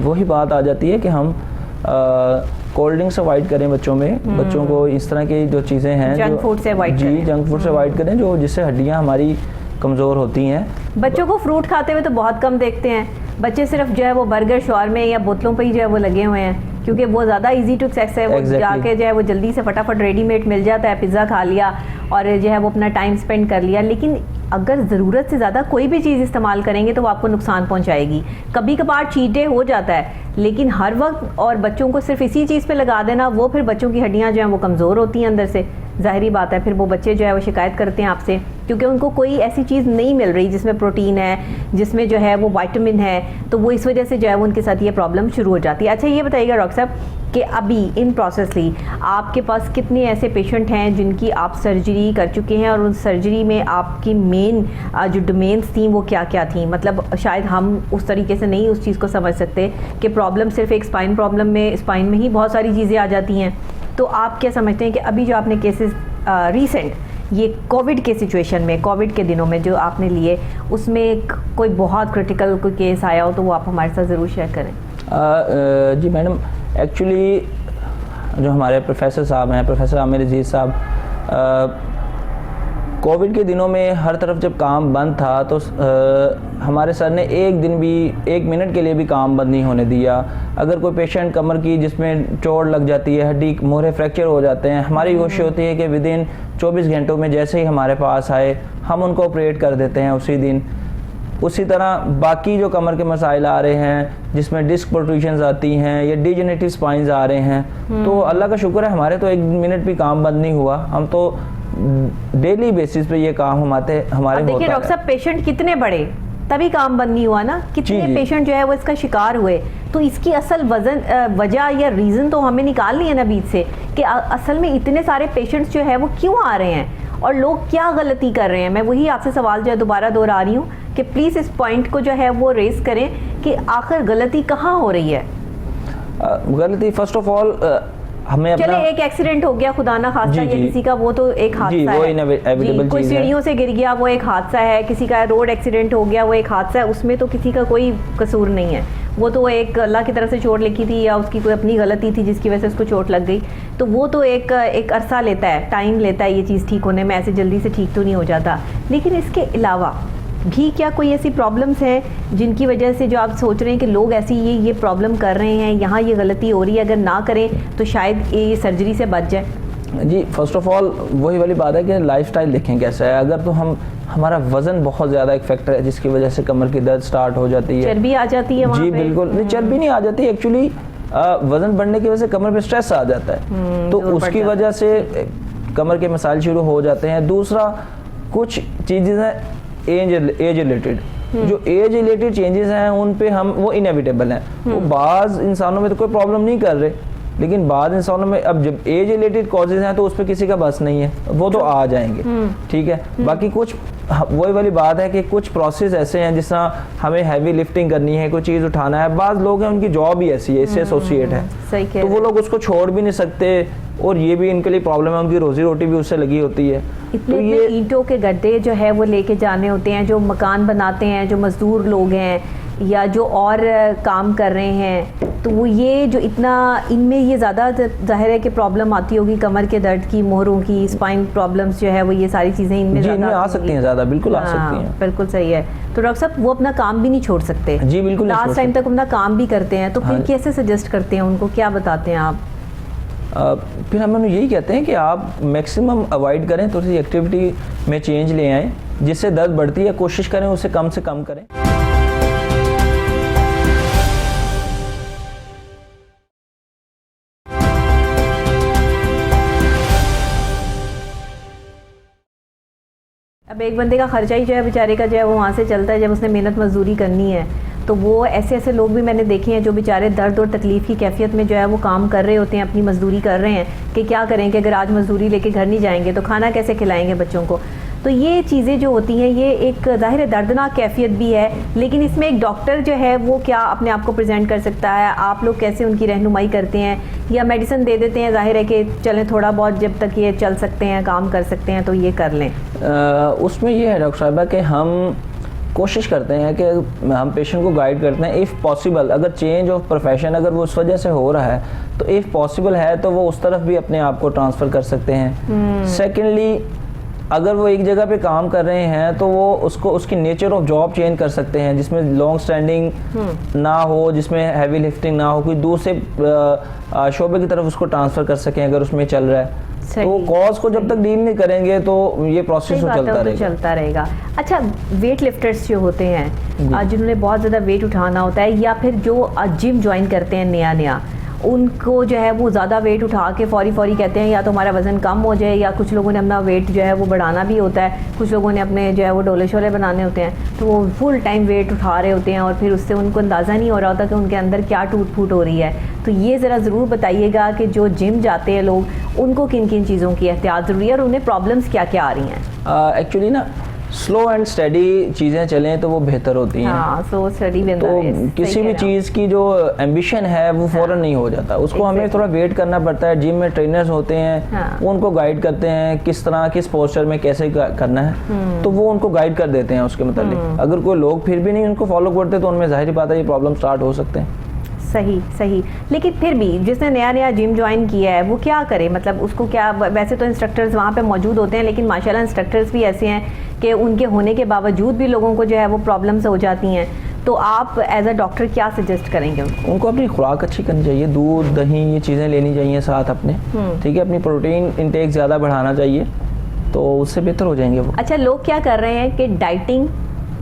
वही बात आ जाती है कि हम कोल्ड ड्रिंक्स अवॉइड करें बच्चों में। बच्चों को इस तरह की जो चीज़ें हैं जंक फूड से अवॉइड करें। जंक फूड से अवॉइड करें जो जिससे हड्डियां हमारी कमज़ोर होती हैं। बच्चों को फ्रूट खाते हुए तो बहुत कम देखते हैं, बच्चे सिर्फ जो है वो बर्गर शॉर्मे या बोतलों पे ही जो है वो लगे हुए हैं, क्योंकि वो ज़्यादा इजी टू एक्सेस है। वो जाके जो है वो जल्दी से फटाफट रेडीमेड मिल जाता है, पिज़्ज़ा खा लिया और जो है वो अपना टाइम स्पेंड कर लिया। लेकिन अगर ज़रूरत से ज़्यादा कोई भी चीज़ इस्तेमाल करेंगे तो वो आपको नुकसान पहुंचाएगी। कभी कभार चीट डे हो जाता है, लेकिन हर वक्त और बच्चों को सिर्फ इसी चीज़ पे लगा देना, वो फिर बच्चों की हड्डियां जो हैं वो कमज़ोर होती हैं अंदर से। ज़ाहिरी बात है फिर वो बच्चे जो है वो शिकायत करते हैं आपसे, क्योंकि उनको कोई ऐसी चीज़ नहीं मिल रही जिसमें प्रोटीन है, जिसमें जो है वो विटामिन है, तो वो इस वजह से जो है वो उनके साथ ये प्रॉब्लम शुरू हो जाती है। अच्छा ये बताइएगा डॉक्टर साहब कि अभी इन प्रोसेसली आपके पास कितने ऐसे पेशेंट हैं जिनकी आप सर्जरी कर चुके हैं, और उन सर्जरी में आपकी मेन जो डोमेन्स थी वो क्या क्या थी? मतलब शायद हम उस तरीके से नहीं उस चीज़ को समझ सकते कि प्रॉब्लम सिर्फ एक स्पाइन प्रॉब्लम में, स्पाइन में ही बहुत सारी चीज़ें आ जाती हैं। तो आप क्या समझते हैं कि अभी जो आपने केसेस रीसेंट ये कोविड के सिचुएशन में, कोविड के दिनों में जो आपने लिए, उसमें कोई बहुत क्रिटिकल कोई केस आया हो तो वो आप हमारे साथ ज़रूर शेयर करें। जी मैडम, एक्चुअली जो हमारे प्रोफेसर साहब हैं, प्रोफेसर आमिर अजीज़ साहब, कोविड के दिनों में हर तरफ जब काम बंद था तो हमारे सर ने एक दिन भी, एक मिनट के लिए भी काम बंद नहीं होने दिया। अगर कोई पेशेंट कमर की जिसमें चोट लग जाती है, हड्डी मोहरे फ्रैक्चर हो जाते हैं, हमारी कोशिश होती है कि विदिन 24 घंटों में जैसे ही हमारे पास आए हम उनको ऑपरेट कर देते हैं उसी दिन। उसी तरह बाकी जो कमर के मसाइल आ रहे हैं जिसमें डिस्क प्रोट्रूशंस आती हैं या डिजेनरेटिव स्पाइंस आ रहे हैं, तो अल्लाह का शुक्र है हमारे तो एक मिनट भी काम बंद नहीं हुआ। हम तो डेली बेसिस पे ये काम हमारे देखिए डॉक्टर साहब, पेशेंट कितने बड़े तभी काम बंद नहीं हुआ ना, कितने पेशेंट जो है वो इसका शिकार हुए। तो इसकी असल वजह या रीज़न तो हमें निकालनी है ना बीच से कि असल में इतने सारे पेशेंट्स जो है वो क्यों आ रहे हैं और लोग क्या गलती कर रहे हैं। मैं वही आपसे सवाल जो है दोबारा दोहरा रही हूँ कि प्लीज़ इस पॉइंट को जो है वो रेस करें कि आखिर गलती कहाँ हो रही है। गलती फर्स्ट ऑफ ऑल हमें चले एक एक्सीडेंट हो गया खुदा ना खास्ता या किसी का, वो तो एक हादसा है, कोई सीढ़ियों से गिर गया वो एक हादसा है, किसी का रोड एक्सीडेंट हो गया वो एक हादसा है, उसमें तो किसी का कोई कसूर नहीं है, वो तो एक अल्लाह की तरफ से चोट लगी थी या उसकी कोई अपनी गलती थी जिसकी वजह से उसको चोट लग गई, तो वो तो एक अरसा लेता है, टाइम लेता है ये चीज़ ठीक होने में, ऐसे जल्दी से ठीक तो नहीं हो जाता। लेकिन इसके अलावा भी क्या कोई ऐसी प्रॉब्लम्स हैं जिनकी वजह से जो आप सोच रहे हैं कि लोग ऐसी ये प्रॉब्लम कर रहे हैं, यहाँ ये गलती हो रही है, अगर ना करें तो शायद ये सर्जरी से बच जाए? जी फर्स्ट ऑफ ऑल वही वाली बात है कि लाइफस्टाइल देखें कैसा है। अगर तो हमारा वज़न बहुत ज़्यादा एक फैक्टर है जिसकी वजह से कमर की दर्द स्टार्ट हो जाती है, चर्बी आ जाती है वहाँ जी पे। बिल्कुल नहीं, चर्बी नहीं आ जाती, एक्चुअली वज़न बढ़ने की वजह से कमर पे स्ट्रेस आ जाता है, तो उसकी वजह से कमर के मसाइल शुरू हो जाते हैं। दूसरा कुछ चीज़ें हैं एज रिलेटेड, जो एज रिलेटेड चेंजेस हैं उन पे हम वो इनएविटेबल हैं, वो बाज़ इंसानों में तो कोई प्रॉब्लम नहीं कर रहे, लेकिन बाद इंसानों में अब जब एज रिलेटेड कॉजेज हैं तो उस पर किसी का बस नहीं है, वो तो आ जाएंगे, ठीक है। बाकी कुछ वही वाली बात है कि कुछ प्रोसेस ऐसे हैं जिस तरह हमें हैवी लिफ्टिंग करनी है, कोई चीज़ उठाना है, बाज़ लोग हैं उनकी जॉब ही ऐसी है, इससे एसोसिएट है, तो वो लोग उसको छोड़ भी नहीं सकते और ये भी इनके लिए प्रॉब्लम है, उनकी रोजी रोटी भी उससे लगी होती है। तो ये ईंटों के गड्ढे जो है वो लेके जाने होते हैं, जो मकान बनाते हैं, जो मजदूर लोग हैं या जो और काम कर रहे हैं, तो वो ये जो इतना इनमें ये ज़्यादा जाहिर है कि प्रॉब्लम आती होगी, कमर के दर्द की, मोहरों की, स्पाइन प्रॉब्लम्स जो है वो ये सारी चीज़ें इनमें ज़्यादा आ सकती हैं, ज़्यादा बिल्कुल आ सकती हैं। बिल्कुल सही है। तो डॉक्टर साहब वो अपना काम भी नहीं छोड़ सकते? जी बिल्कुल, लास्ट टाइम तक अपना काम भी करते हैं, तो फिर कैसे सजेस्ट करते हैं उनको, क्या बताते हैं आप? फिर हम उन्हें यही कहते हैं कि आप मैक्सिमम अवॉइड करें, थोड़ी सी एक्टिविटी में चेंज ले आएँ, जिससे दर्द बढ़ती है कोशिश करें उसे कम से कम करें। अब एक बंदे का खर्चा ही जो है बेचारे का जो है वो वहाँ से चलता है जब उसने मेहनत मजदूरी करनी है, तो वो ऐसे ऐसे लोग भी मैंने देखे हैं जो बेचारे दर्द और तकलीफ़ की कैफियत में जो है वो काम कर रहे होते हैं, अपनी मजदूरी कर रहे हैं कि क्या करें कि अगर आज मजदूरी लेके घर नहीं जाएंगे तो खाना कैसे खिलाएंगे बच्चों को। तो ये चीज़ें जो होती हैं ये एक ज़ाहिर दर्दनाक कैफियत भी है, लेकिन इसमें एक डॉक्टर जो है वो क्या अपने आप को प्रेजेंट कर सकता है, आप लोग कैसे उनकी रहनुमाई करते हैं, या मेडिसिन दे देते हैं, ज़ाहिर है कि चलें थोड़ा बहुत जब तक ये चल सकते हैं, काम कर सकते हैं तो ये कर लें? उसमें ये है डॉक्टर साहबा कि हम कोशिश करते हैं कि हम पेशेंट को गाइड करते हैं, इफ़ पॉसिबल अगर चेंज ऑफ प्रोफेशन अगर वो उस वजह से हो रहा है तो इफ़ पॉसिबल है तो वो उस तरफ भी अपने आप को ट्रांसफ़र कर सकते हैं। सेकेंडली अगर वो एक जगह पे काम कर रहे हैं तो वो उसको उसकी नेचर ऑफ जॉब चेंज कर सकते हैं, जिसमें लॉन्ग स्टैंडिंग ना हो, जिसमें हैवी लिफ्टिंग ना हो, कोई दूसरे शोबे की तरफ उसको ट्रांसफ़र कर सकें अगर उसमें चल रहा है। तो कॉज को जब तक डील नहीं करेंगे तो ये प्रोसेस चलता रहेगा। अच्छा, वेट लिफ्टर्स जो होते हैं जिन्होंने बहुत ज़्यादा वेट उठाना होता है, या फिर जो जिम ज्वाइन करते हैं नया, उनको जो है वो ज़्यादा वेट उठा के फौरी कहते हैं या तो हमारा वज़न कम हो जाए, या कुछ लोगों ने अपना वेट जो है वो बढ़ाना भी होता है, कुछ लोगों ने अपने जो है वो डोले शोले बनाने होते हैं, तो वो फुल टाइम वेट उठा रहे होते हैं और फिर उससे उनको अंदाज़ा नहीं हो रहा होता कि उनके अंदर क्या टूट फूट हो रही है। तो ये ज़रा ज़रूर बताइएगा कि जो जिम जाते हैं लोग उनको किन किन चीज़ों की एहतियात ज़रूरी है और उन्हें प्रॉब्लम्स क्या क्या आ रही हैं? एक्चुअली ना स्लो एंड स्टडी चीज़ें चलें तो वो बेहतर होती हैं। हाँ, स्लो स्टडी तो किसी भी चीज़ की जो एम्बिशन है वो फ़ौरन नहीं हो जाता, उसको हमें थोड़ा वेट करना पड़ता है। जिम में ट्रेनर्स होते हैं, वो उनको गाइड करते हैं किस तरह किस पोस्चर में कैसे करना है, तो वो उनको गाइड कर देते हैं उसके मतलब। अगर कोई लोग फिर भी नहीं उनको फॉलो करते तो उनमें ज़ाहिर बात है ये प्रॉब्लम स्टार्ट हो सकते हैं। सही। लेकिन फिर भी जिसने नया जिम ज्वाइन किया है वो क्या करे, मतलब उसको क्या, वैसे तो इंस्ट्रक्टर्स वहाँ पे मौजूद होते हैं, लेकिन माशाल्लाह इंस्ट्रक्टर्स भी ऐसे हैं कि उनके होने के बावजूद भी लोगों को जो है वो प्रॉब्लम्स हो जाती हैं, तो आप एज अ डॉक्टर क्या सजेस्ट करेंगे उनको? अपनी खुराक अच्छी करनी चाहिए, दूध दही ये चीज़ें लेनी चाहिए साथ अपने, ठीक है, अपनी प्रोटीन इंटेक ज़्यादा बढ़ाना चाहिए, तो उससे बेहतर हो जाएंगे वो। अच्छा, लोग क्या कर रहे हैं कि डाइटिंग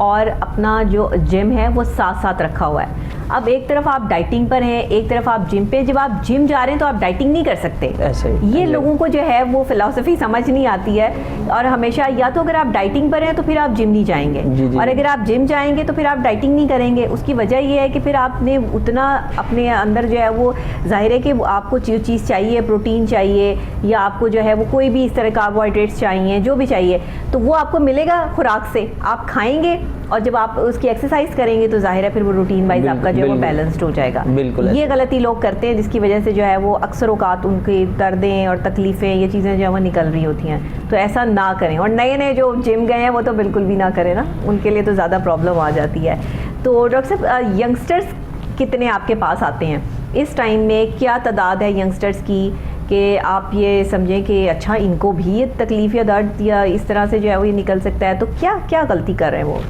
और अपना जो जिम है वो साथ साथ रखा हुआ है। अब एक तरफ आप डाइटिंग पर हैं, एक तरफ आप जिम पे, जब आप जिम जा रहे हैं तो आप डाइटिंग नहीं कर सकते। ऐसे ये लोगों को जो है वो फिलॉसफी समझ नहीं आती है, और हमेशा या तो अगर आप डाइटिंग पर हैं तो फिर आप जिम नहीं जाएंगे, और अगर आप जिम जाएंगे तो फिर आप डाइटिंग नहीं करेंगे। उसकी वजह ये है कि फिर आपने उतना अपने अंदर जो है वो जाहिर है कि आपको जो चीज़ चाहिए, प्रोटीन चाहिए, या आपको जो है वो कोई भी इस तरह कार्बोहाइड्रेट्स चाहिए, जो भी चाहिए, तो वो आपको मिलेगा खुराक से, आप खाएंगे, और जब आप उसकी एक्सरसाइज करेंगे तो जाहिर है फिर वो रूटीन वाइज आपका जो है वो बैलेंस्ड हो जाएगा। बिल्कुल ये गलती लोग करते हैं जिसकी वजह से जो है वो अक्सर औकात उनकी दर्दें और तकलीफ़ें ये चीज़ें जो है वो निकल रही होती हैं। तो ऐसा ना करें, और नए जो जिम गए हैं वो तो बिल्कुल भी ना करें ना, उनके लिए तो ज़्यादा प्रॉब्लम आ जाती है। तो डॉक्टर साहब, यंगस्टर्स कितने आपके पास आते हैं इस टाइम में, क्या तादाद है यंगस्टर्स की कि आप ये समझें कि अच्छा इनको भी ये तकलीफ़ या दर्द या इस तरह से जो है वो ये निकल सकता है, तो क्या गलती कर रहे हैं वो?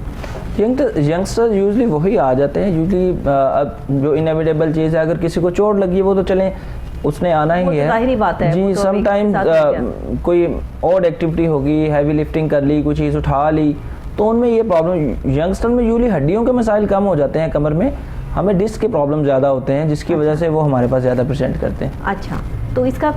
यंगस्टर्स यूजली वही आ जाते हैं, यूजली जो इनएविटेबल चीज़ है, अगर किसी को चोट लगी है वो तो चलें उसने आना ही है, जाहिर बात है जी। समटाइम कोई और एक्टिविटी होगी, हैवी लिफ्टिंग कर ली, कोई चीज़ उठा ली, तो उनमें ये प्रॉब्लम, यंगस्टर में यूजली हड्डियों के मसाइल कम हो जाते हैं कमर में, हमें डिस्क के प्रॉब्लम ज़्यादा होते हैं जिसकी वजह से वो हमारे पास ज़्यादा प्रेजेंट करते हैं। अच्छा, तो इसका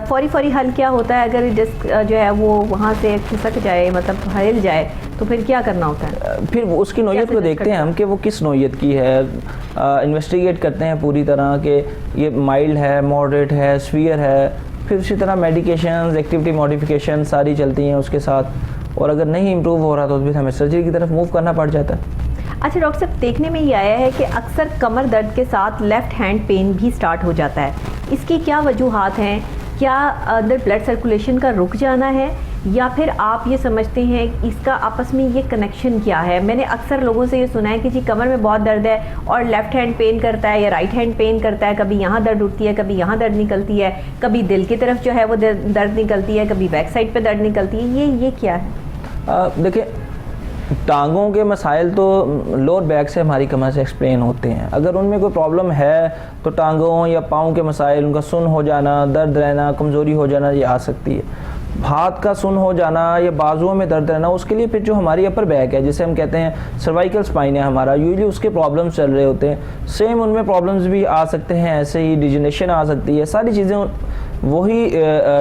फौरी हल क्या होता है? अगर डिस्क जो है वो वहाँ से खिसक जाए, मतलब हिल जाए, तो फिर क्या करना होता है? फिर उसकी नौयत को देखते हैं हम कि वो किस नौयत की है, इन्वेस्टिगेट करते हैं पूरी तरह कि ये माइल्ड है, मॉडरेट है, सीवियर है। फिर उसी तरह मेडिकेशन, एक्टिविटी मॉडिफिकेशन सारी चलती हैं उसके साथ, और अगर नहीं इम्प्रूव हो रहा तो फिर हमें सर्जरी की तरफ मूव करना पड़ जाता है। अच्छा डॉक्टर साहब, देखने में ये आया है कि अक्सर कमर दर्द के साथ लेफ़्ट हैंड पेन भी स्टार्ट हो जाता है। इसकी क्या वजूहात हैं? क्या अंदर ब्लड सर्कुलेशन का रुक जाना है, या फिर आप ये समझते हैं इसका आपस में ये कनेक्शन क्या है? मैंने अक्सर लोगों से ये सुना है कि जी कमर में बहुत दर्द है और लेफ़्ट हैंड पेन करता है या राइट हैंड पेन करता है, कभी यहाँ दर्द उठती है, कभी यहाँ दर्द निकलती है, कभी दिल की तरफ जो है वो दर्द निकलती है, कभी बैक साइड पे दर्द निकलती है। ये क्या है? देखिए, टांगों के मसाइल तो लोअर बैक से हमारी कमर से एक्सप्लेन होते हैं। अगर उनमें कोई प्रॉब्लम है तो टांगों या पाँव के मसाइल, उनका सुन हो जाना, दर्द रहना, कमज़ोरी हो जाना, ये आ सकती है। हाथ का सुन हो जाना या बाजुओं में दर्द रहना, उसके लिए फिर जो हमारी अपर बैक है, जिसे हम कहते हैं सर्वाइकल स्पाइन है हमारा, यूजुअली उसके प्रॉब्लम्स चल रहे होते हैं। सेम उनमें प्रॉब्लम्स भी आ सकते हैं, ऐसे ही डिजनेशन आ सकती है, सारी चीज़ें वही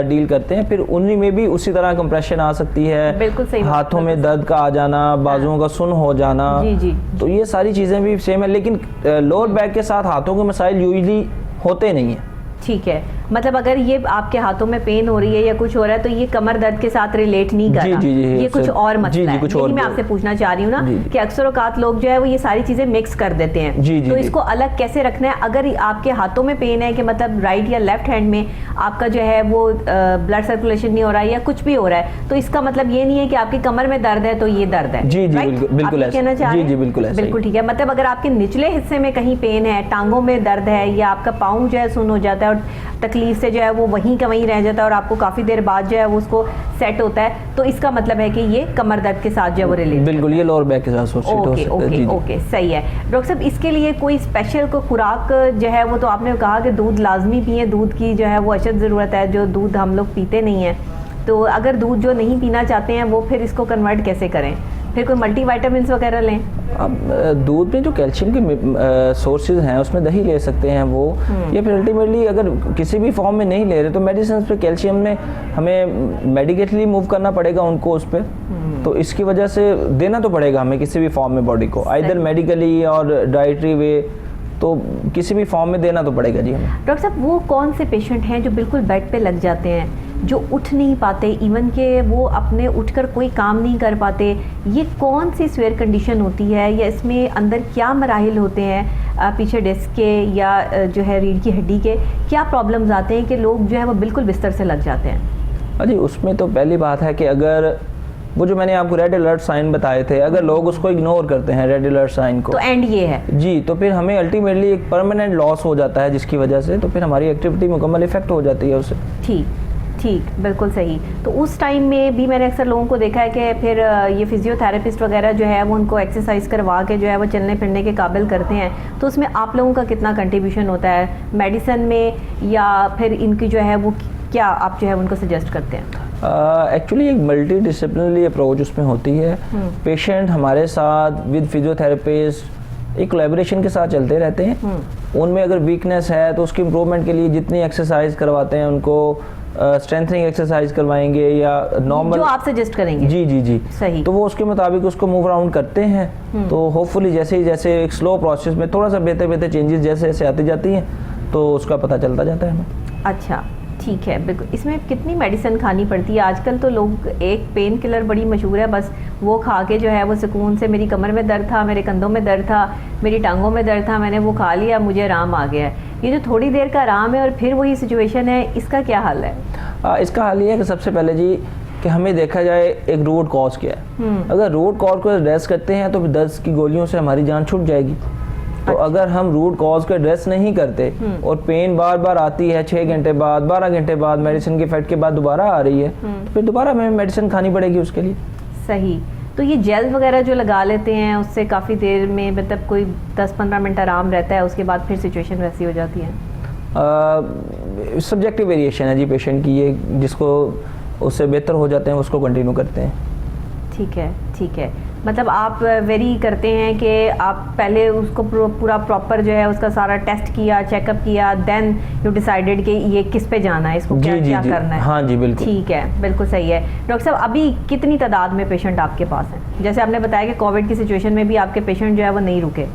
डील करते हैं। फिर उन्हीं में भी उसी तरह कंप्रेशन आ सकती है, बिल्कुल सही, हाथों में दर्द का आ जाना, बाजुओं का सुन हो जाना। जी। तो ये सारी चीज़ें भी सेम है, लेकिन लोअर बैक के साथ हाथों के मसाइल यूजुअली होते नहीं हैं। ठीक है, मतलब अगर ये आपके हाथों में पेन हो रही है या कुछ हो रहा है तो ये कमर दर्द के साथ रिलेट नहीं कर रहा। जी, ये कुछ और मसला है। कुछ यही और मैं आपसे पूछना चाह रही हूँ ना कि अक्सर औकात लोग जो है वो ये सारी चीजें मिक्स कर देते हैं। तो इसको अलग कैसे रखना है? अगर आपके हाथों में पेन है कि मतलब राइट या लेफ्ट हैंड में आपका जो है वो ब्लड सर्कुलेशन नहीं हो रहा है या कुछ भी हो रहा है, तो इसका मतलब ये नहीं है कि आपकी कमर में दर्द है तो ये दर्द है। जी बिल्कुल कहना चाह रहे हैं? बिल्कुल ठीक है। मतलब अगर आपके निचले हिस्से में कहीं पेन है, टांगों में दर्द है, या आपका पाँव जो है सुन हो जाता है और तकलीफ से जो है वो वहीं का वहीं रह जाता है और आपको काफ़ी देर बाद जो है वो उसको सेट होता है, तो इसका मतलब है कि ये कमर दर्द के साथ जो है वो रिलेटेड। बिल्कुल, ये लोअर बैक के साथ ओके सही है। डॉक्टर साहब, इसके लिए कोई स्पेशल को खुराक जो है वो, तो आपने कहा कि दूध लाजमी पिए, दूध की जो है वो अशद ज़रूरत है, जो दूध हम लोग पीते नहीं हैं, तो अगर दूध जो नहीं पीना चाहते हैं वो फिर इसको कन्वर्ट कैसे करें? फिर कोई मल्टीविटामिन्स वगैरह लें? अब दूध में जो कैल्शियम के सोर्सेज हैं उसमें दही ले सकते हैं वो, या फिर अल्टीमेटली अगर किसी भी फॉर्म में नहीं ले रहे तो मेडिसिन पे कैल्शियम में हमें मेडिकेटली मूव करना पड़ेगा उनको उस पर। तो इसकी वजह से देना तो पड़ेगा हमें किसी भी फॉर्म में बॉडी को, आइदर मेडिकली और डाइटरी वे, तो किसी भी फॉर्म में देना तो पड़ेगा जी हमें। डॉक्टर साहब, वो कौन से पेशेंट हैं जो बिल्कुल बेड पे लग जाते हैं, जो उठ नहीं पाते, इवन के वो अपने उठकर कोई काम नहीं कर पाते? ये कौन सी सीवियर कंडीशन होती है, या इसमें अंदर क्या मराहिल होते हैं पीछे डिस्क के या जो है रीढ़ की हड्डी के? क्या प्रॉब्लम्स आते हैं कि लोग जो है वो बिल्कुल बिस्तर से लग जाते हैं? अजी उसमें तो पहली बात है कि अगर वो जो मैंने आपको रेड अलर्ट साइन बताए थे, अगर लोग उसको इग्नोर करते हैं रेड अलर्ट साइन को, तो एंड ये है जी, तो फिर हमें अल्टीमेटली एक परमानेंट लॉस हो जाता है, जिसकी वजह से तो फिर हमारी एक्टिविटी मुकम्मल इफेक्ट हो जाती है उससे। ठीक, बिल्कुल सही। तो उस टाइम में भी मैंने अक्सर लोगों को देखा है कि फिर ये फिजियोथेरेपिस्ट वगैरह जो है वो उनको एक्सरसाइज करवा के जो है वो चलने फिरने के काबिल करते हैं, तो उसमें आप लोगों का कितना कंट्रीब्यूशन होता है मेडिसिन में, या फिर इनकी जो है वो क्या आप जो है उनको सजेस्ट करते हैं? एक्चुअली एक मल्टी डिसिप्लिनरी अप्रोच उसमें होती है। पेशेंट हमारे साथ विद फिजियोथेरेपिस्ट एक कोलैबोरेशन के साथ चलते रहते हैं। उनमें अगर वीकनेस है तो उसकी इम्प्रूवमेंट के लिए जितनी एक्सरसाइज करवाते हैं उनको स्ट्रेंथनिंग एक्सरसाइज करवाएंगे या नॉर्मल जो आप सजेस्ट करेंगे। जी सही। तो वो उसके मुताबिक उसको मूव अराउंड करते हैं। तो होपफुली जैसे एक स्लो प्रोसेस में थोड़ा सा बेहतर चेंजेस जैसे जैसे आती जाती हैं तो उसका पता चलता जाता है हमें। अच्छा, ठीक है, बिल्कुल। इसमें कितनी मेडिसिन खानी पड़ती है? आजकल तो लोग, एक पेन किलर बड़ी मशहूर है, बस वो खा के जो है वो सुकून से, मेरी कमर में दर्द था, मेरे कंधों में दर्द था, मेरी टांगों में दर्द था, मैंने वो खा लिया, मुझे आराम आ गया है। ये जो थोड़ी देर का आराम है और फिर वही सिचुएशन है, इसका क्या हल है? इसका हल ये है कि सबसे पहले जी कि हमें देखा जाए एक रूट कॉज क्या है। अगर रूट कॉज को एड्रेस करते हैं तो दर्द की गोलियों से हमारी जान छूट जाएगी। तो अगर हम रूट कॉज को एड्रेस नहीं करते और पेन बार बार आती है 6 घंटे बाद, 12 घंटे बाद, मेडिसिन के इफेक्ट के बाद दोबारा आ रही है, तो फिर दोबारा हमें मेडिसिन खानी पड़ेगी उसके लिए। सही। तो ये जेल वगैरह जो लगा लेते हैं उससे काफ़ी देर में, मतलब कोई 10-15 मिनट आराम रहता है, उसके बाद फिर सिचुएशन वैसी हो जाती है? सब्जेक्टिव वेरिएशन है जी पेशेंट की, ये जिसको उससे बेहतर हो जाते हैं उसको कंटिन्यू करते हैं। ठीक है। मतलब आप वेरी करते हैं कि आप पहले उसको पूरा प्रॉपर जो है उसका सारा टेस्ट किया, चेकअप किया, देन यू डिसाइडेड कि ये किस पे जाना है, इसको क्या क्या करना है। हाँ जी बिल्कुल ठीक है, बिल्कुल सही है। डॉक्टर साहब, अभी कितनी तादाद में पेशेंट आपके पास हैं? जैसे आपने बताया कि कोविड की सिचुएशन में भी आपके पेशेंट जो है वो नहीं रुके,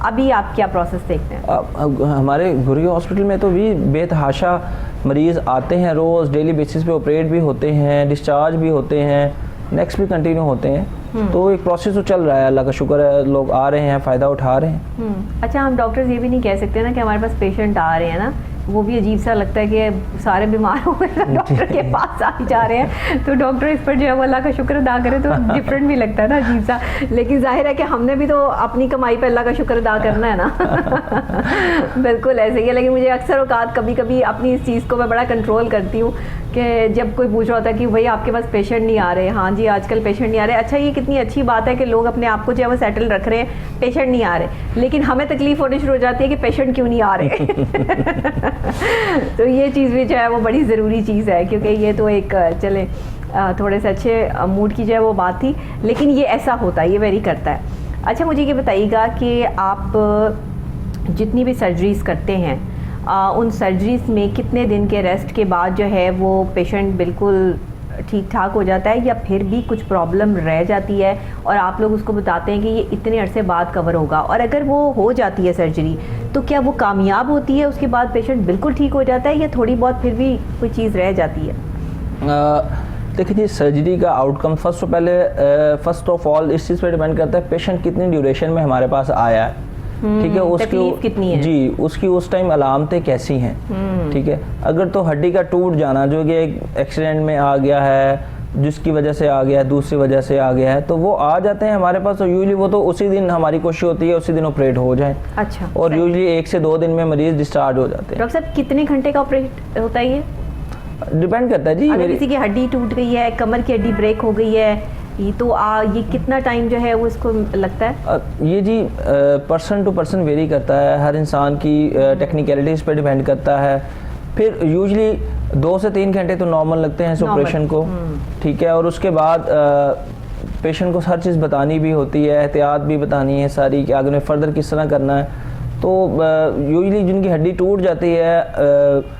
अभी आप क्या प्रोसेस देखते हैं? हमारे गुरगी हॉस्पिटल में तो भी बेतहाशा मरीज़ आते हैं, रोज़ डेली बेसिस पे ऑपरेट भी होते हैं, डिस्चार्ज भी होते हैं, नेक्स्ट भी कंटिन्यू होते हैं। तो एक प्रोसेस तो चल रहा है, अल्लाह का शुक्र है, लोग आ रहे हैं, फ़ायदा उठा रहे हैं। अच्छा, हम डॉक्टर्स ये भी नहीं कह सकते ना कि हमारे पास पेशेंट आ रहे हैं ना, वो भी अजीब सा लगता है कि सारे बीमार हो गए डॉक्टर के पास आ जा रहे हैं, तो डॉक्टर इस पर जो है वो अल्लाह का शुक्र अदा करे तो डिफरेंट भी लगता है ना, अजीब सा। लेकिन जाहिर है कि हमने भी तो अपनी कमाई पे अल्लाह का शुक्र अदा करना है ना। बिल्कुल ऐसे ही है। लेकिन मुझे अक्सर औकात कभी कभी अपनी इस चीज़ को मैं बड़ा कंट्रोल करती हूँ कि जब कोई पूछ रहा होता है कि भाई आपके पास पेशेंट नहीं आ रहे, हाँ जी आजकल पेशेंट नहीं आ रहे। अच्छा, ये कितनी अच्छी बात है कि लोग अपने आप को जो है वो सेटल रख रहे हैं, पेशेंट नहीं आ रहे, लेकिन हमें तकलीफ होनी शुरू हो जाती है कि पेशेंट क्यों नहीं आ रहे। तो ये चीज़ भी जो है वो बड़ी ज़रूरी चीज़ है, क्योंकि ये तो एक चले थोड़े से अच्छे मूड की जो है वो बात थी, लेकिन ये ऐसा होता है, ये वेरी करता है। अच्छा, मुझे ये बताइएगा कि आप जितनी भी सर्जरीज़ करते हैं उन सर्जरीज़ में कितने दिन के रेस्ट के बाद जो है वो पेशेंट बिल्कुल ठीक ठाक हो जाता है, या फिर भी कुछ प्रॉब्लम रह जाती है और आप लोग उसको बताते हैं कि ये इतने अरसे बाद कवर होगा, और अगर वो हो जाती है सर्जरी तो क्या वो कामयाब होती है, उसके बाद पेशेंट बिल्कुल ठीक हो जाता है, या थोड़ी बहुत फिर भी कोई चीज़ रह जाती है? देखिए जी, सर्जरी का आउटकम फर्स्ट ऑफ ऑल इस चीज़ पर डिपेंड करता है पेशेंट कितनी ड्यूरेशन में हमारे पास आया है, ठीक है, उसकी कितनी है जी, उसकी उस टाइम अलामतें कैसी हैं, ठीक है। अगर तो हड्डी का टूट जाना जो कि एक एक्सीडेंट में आ गया है, जिसकी वजह से आ गया है, दूसरी वजह से आ गया है, तो वो आ जाते हैं हमारे पास, तो यूजुअली वो तो उसी दिन हमारी कोशिश होती है उसी दिन ऑपरेट हो जाए। अच्छा, और यूजुअली 1 से 2 दिन में मरीज डिस्चार्ज हो जाते हैं। डॉक्टर साहब, कितने घंटे का ऑपरेट होता है ये? डिपेंड करता है जी। अगर किसी की हड्डी टूट गई है, कमर की हड्डी ब्रेक हो गई है, तो ये कितना टाइम जो है वो इसको लगता है? ये जी पर्सन टू पर्सन वेरी करता है, हर इंसान की टेक्निकलिटीज़ पर डिपेंड करता है। फिर यूजुअली 2 से 3 घंटे तो नॉर्मल लगते हैं इस ऑपरेशन को, ठीक है। और उसके बाद पेशेंट को हर चीज़ बतानी भी होती है, एहतियात भी बतानी है सारी कि आगे में फ़र्दर किस तरह करना है। तो यूजुअली जिनकी हड्डी टूट जाती है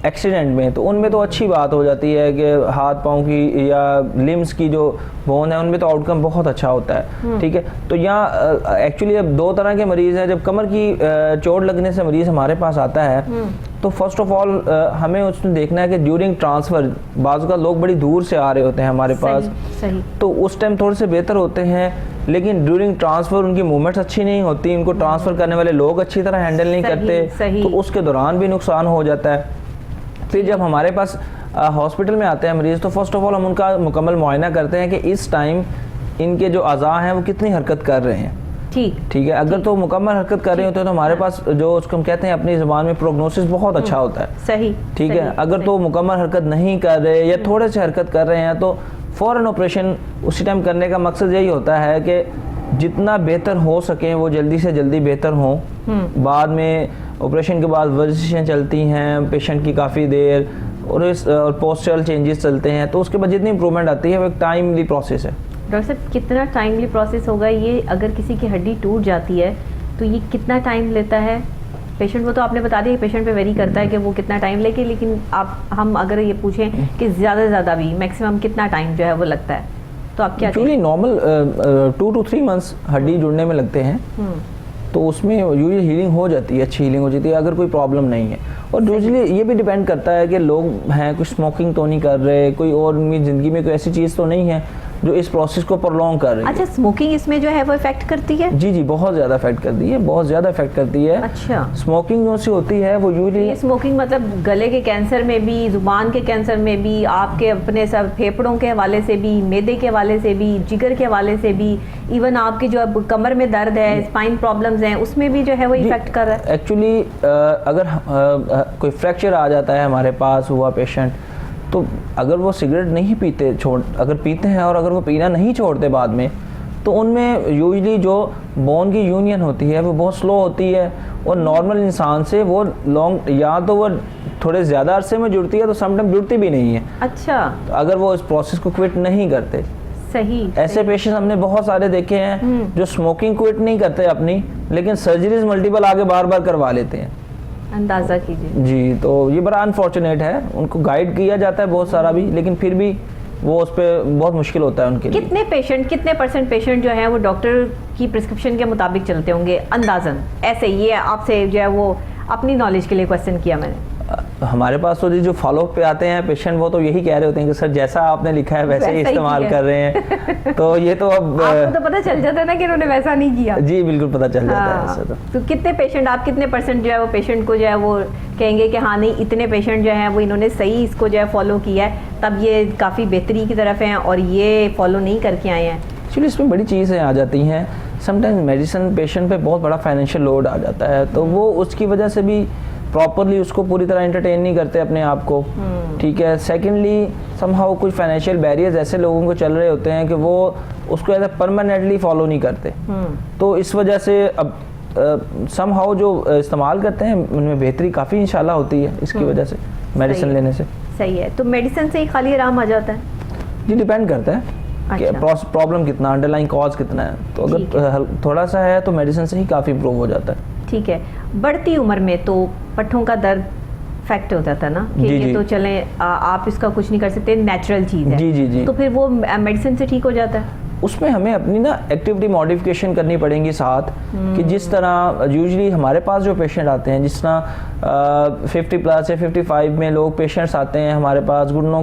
एक्सीडेंट में, तो उनमें तो अच्छी बात हो जाती है कि हाथ पाँव की या लिम्स की जो बोन है उनमें तो आउटकम बहुत अच्छा होता है, ठीक है। तो यहाँ एक्चुअली अब 2 तरह के मरीज़ हैं। जब कमर की चोट लगने से मरीज़ हमारे पास आता है तो फर्स्ट ऑफ ऑल हमें उसमें देखना है कि ड्यूरिंग ट्रांसफ़र, बाज़ का लोग बड़ी दूर से आ रहे होते हैं हमारे पास, सही। तो उस टाइम थोड़े से बेहतर होते हैं, लेकिन ड्यूरिंग ट्रांसफ़र उनकी मूवमेंट्स अच्छी नहीं होती, उनको ट्रांसफ़र करने वाले लोग अच्छी तरह हैंडल नहीं करते, तो उसके दौरान भी नुकसान हो जाता है। फिर जब हमारे पास हॉस्पिटल में आते हैं मरीज़, तो फर्स्ट ऑफ ऑल हम उनका मुकम्मल मुआयना करते हैं कि इस टाइम इनके जो अज़ा हैं वो कितनी हरकत कर रहे हैं, ठीक है। अगर तो मुकम्मल हरकत कर रहे होते हैं तो हमारे पास जो उसको हम कहते हैं अपनी ज़बान में प्रोग्नोसिस बहुत अच्छा होता है, सही, ठीक है। अगर तो मुकम्मल हरकत नहीं कर रहे या थोड़े से हरकत कर रहे हैं तो फ़ौरन ऑपरेशन उसी टाइम करने का मकसद यही होता है कि जितना बेहतर हो सके वो जल्दी से जल्दी बेहतर हों। बाद में ऑपरेशन के बाद वर्जिशें चलती हैं पेशेंट की काफ़ी देर, और पोस्चरल चेंजेस चलते हैं, तो उसके बाद जितनी इंप्रूवमेंट आती है वो एक टाइमली प्रोसेस है। डॉक्टर साहब, कितना टाइमली प्रोसेस होगा ये? अगर किसी की हड्डी टूट जाती है तो ये कितना टाइम लेता है? पेशेंट वो तो आपने बता दिया, पेशेंट पे वेरी करता है कि वो कितना टाइम लेके, लेकिन हम अगर ये पूछें कि ज़्यादा से ज़्यादा भी मैक्सिमम कितना टाइम जो है वो लगता है, तो आप क्या? एक्चुअली नॉर्मल 2 to 3 months हड्डी जुड़ने में लगते हैं, तो उसमें यूजुअली हीलिंग हो जाती है, अच्छी हीलिंग हो जाती है अगर कोई प्रॉब्लम नहीं है। और यूजुअली ये भी डिपेंड करता है कि लोग हैं कुछ स्मोकिंग तो नहीं कर रहे, कोई और उनकी ज़िंदगी में कोई ऐसी चीज़ तो नहीं है जो इस प्रोसेस को प्रोलॉन्ग कर रही है। अच्छा, स्मोकिंग इसमें जो है वो इफेक्ट करती है? जी, बहुत ज़्यादा इफेक्ट करती है, बहुत ज़्यादा इफेक्ट करती है। अच्छा, स्मोकिंग जो सी होती है वो यूजुअली स्मोकिंग मतलब गले के कैंसर में भी, जुबान के कैंसर में भी, आपके अपने सब फेफड़ों के हवाले से भी, मैदे के हवाले से भी, जिगर के हवाले से भी, इवन आपकी जो अब कमर में दर्द है, स्पाइन प्रॉब्लम्स हैं, उसमें भी जो है वो इफेक्ट कर रहा है। एक्चुअली अगर कोई फ्रैक्चर आ जाता है हमारे पास हुआ पेशेंट, तो अगर वो सिगरेट नहीं पीते, अगर पीते हैं और अगर वो पीना नहीं छोड़ते बाद में, तो उनमें यूजुअली जो बोन की यूनियन होती है वो बहुत स्लो होती है, और नॉर्मल इंसान से वो लॉन्ग, या तो वो थोड़े ज़्यादा अरसे में जुड़ती है तो समटाइम जुड़ती भी नहीं है। अच्छा, तो अगर वो इस प्रोसेस को क्विट नहीं करते, सही ऐसे पेशेंट हमने बहुत सारे देखे हैं जो स्मोकिंग क्विट नहीं करते अपनी, लेकिन सर्जरीज मल्टीपल आगे बार बार करवा लेते हैं। अंदाजा कीजिए जी, तो ये बड़ा अनफॉर्चुनेट है। उनको गाइड किया जाता है बहुत सारा भी, लेकिन फिर भी वो उस पर बहुत मुश्किल होता है उनके लिए। कितने परसेंट पेशेंट जो है वो डॉक्टर की प्रिस्क्रिप्शन के मुताबिक चलते होंगे अंदाजन? ऐसे ये आपसे जो है वो अपनी नॉलेज के लिए क्वेश्चन किया मैंने। हमारे पास तो जो फॉलोअप पे आते हैं पेशेंट, वो तो यही कह रहे होते हैं कि सर जैसा आपने लिखा है वैसे ही इस्तेमाल कर रहे हैं। तो ये तो अब आपको तो पता चल जाता है ना कि उन्होंने वैसा नहीं किया। जी बिल्कुल पता चल जाता है ऐसे तो कितने पेशेंट, आप कितने परसेंट जो है वो पेशेंट को जो है वो कहेंगे कि हाँ नहीं इतने पेशेंट जो है वो इन्होंने सही इसको जो है फॉलो किया है, तब ये काफ़ी बेहतरी की तरफ हैं, और ये फॉलो नहीं करके आए हैं? एक्चुअली इसमें बड़ी चीज़ें आ जाती हैं। समटाइम्स मेडिसिन पेशेंट पे बहुत बड़ा फाइनेंशियल लोड आ जाता है, तो वो उसकी वजह से भी प्रॉपरली उसको पूरी तरह एंटरटेन नहीं करते अपने आप को। ठीक है। सेकेंडली समहाउ कुछ फाइनेंशियल बैरियर्स ऐसे लोगों को चल रहे होते हैं कि वो उसको ऐसे परमानेंटली फॉलो नहीं करते। तो इस वजह से अब समहाउ जो इस्तेमाल करते हैं उनमें बेहतरी काफ़ी इंशाल्लाह होती है इसकी वजह से, मेडिसिन लेने से। सही है। तो मेडिसिन से ही खाली आराम आ जाता है? जी डिपेंड करता है कि प्रॉब्लम कितना, अंडरलाइंग कॉज कितना है। तो अगर थोड़ा सा है तो मेडिसिन से ही काफ़ी इम्प्रूव हो जाता है। ठीक है। बढ़ती उम्र में तो पट्ठों का दर्द फैक्ट हो जाता है ना कि ये तो चले आप इसका कुछ नहीं कर सकते, नेचुरल चीज़ है। जी। तो फिर वो मेडिसिन से ठीक हो जाता है? उसमें हमें अपनी ना एक्टिविटी मॉडिफिकेशन करनी पड़ेंगी साथ, कि जिस तरह यूजुअली हमारे पास जो पेशेंट आते हैं, जिस तरह 50 प्लस या 55 में लोग पेशेंट्स आते हैं हमारे पास, घुटनों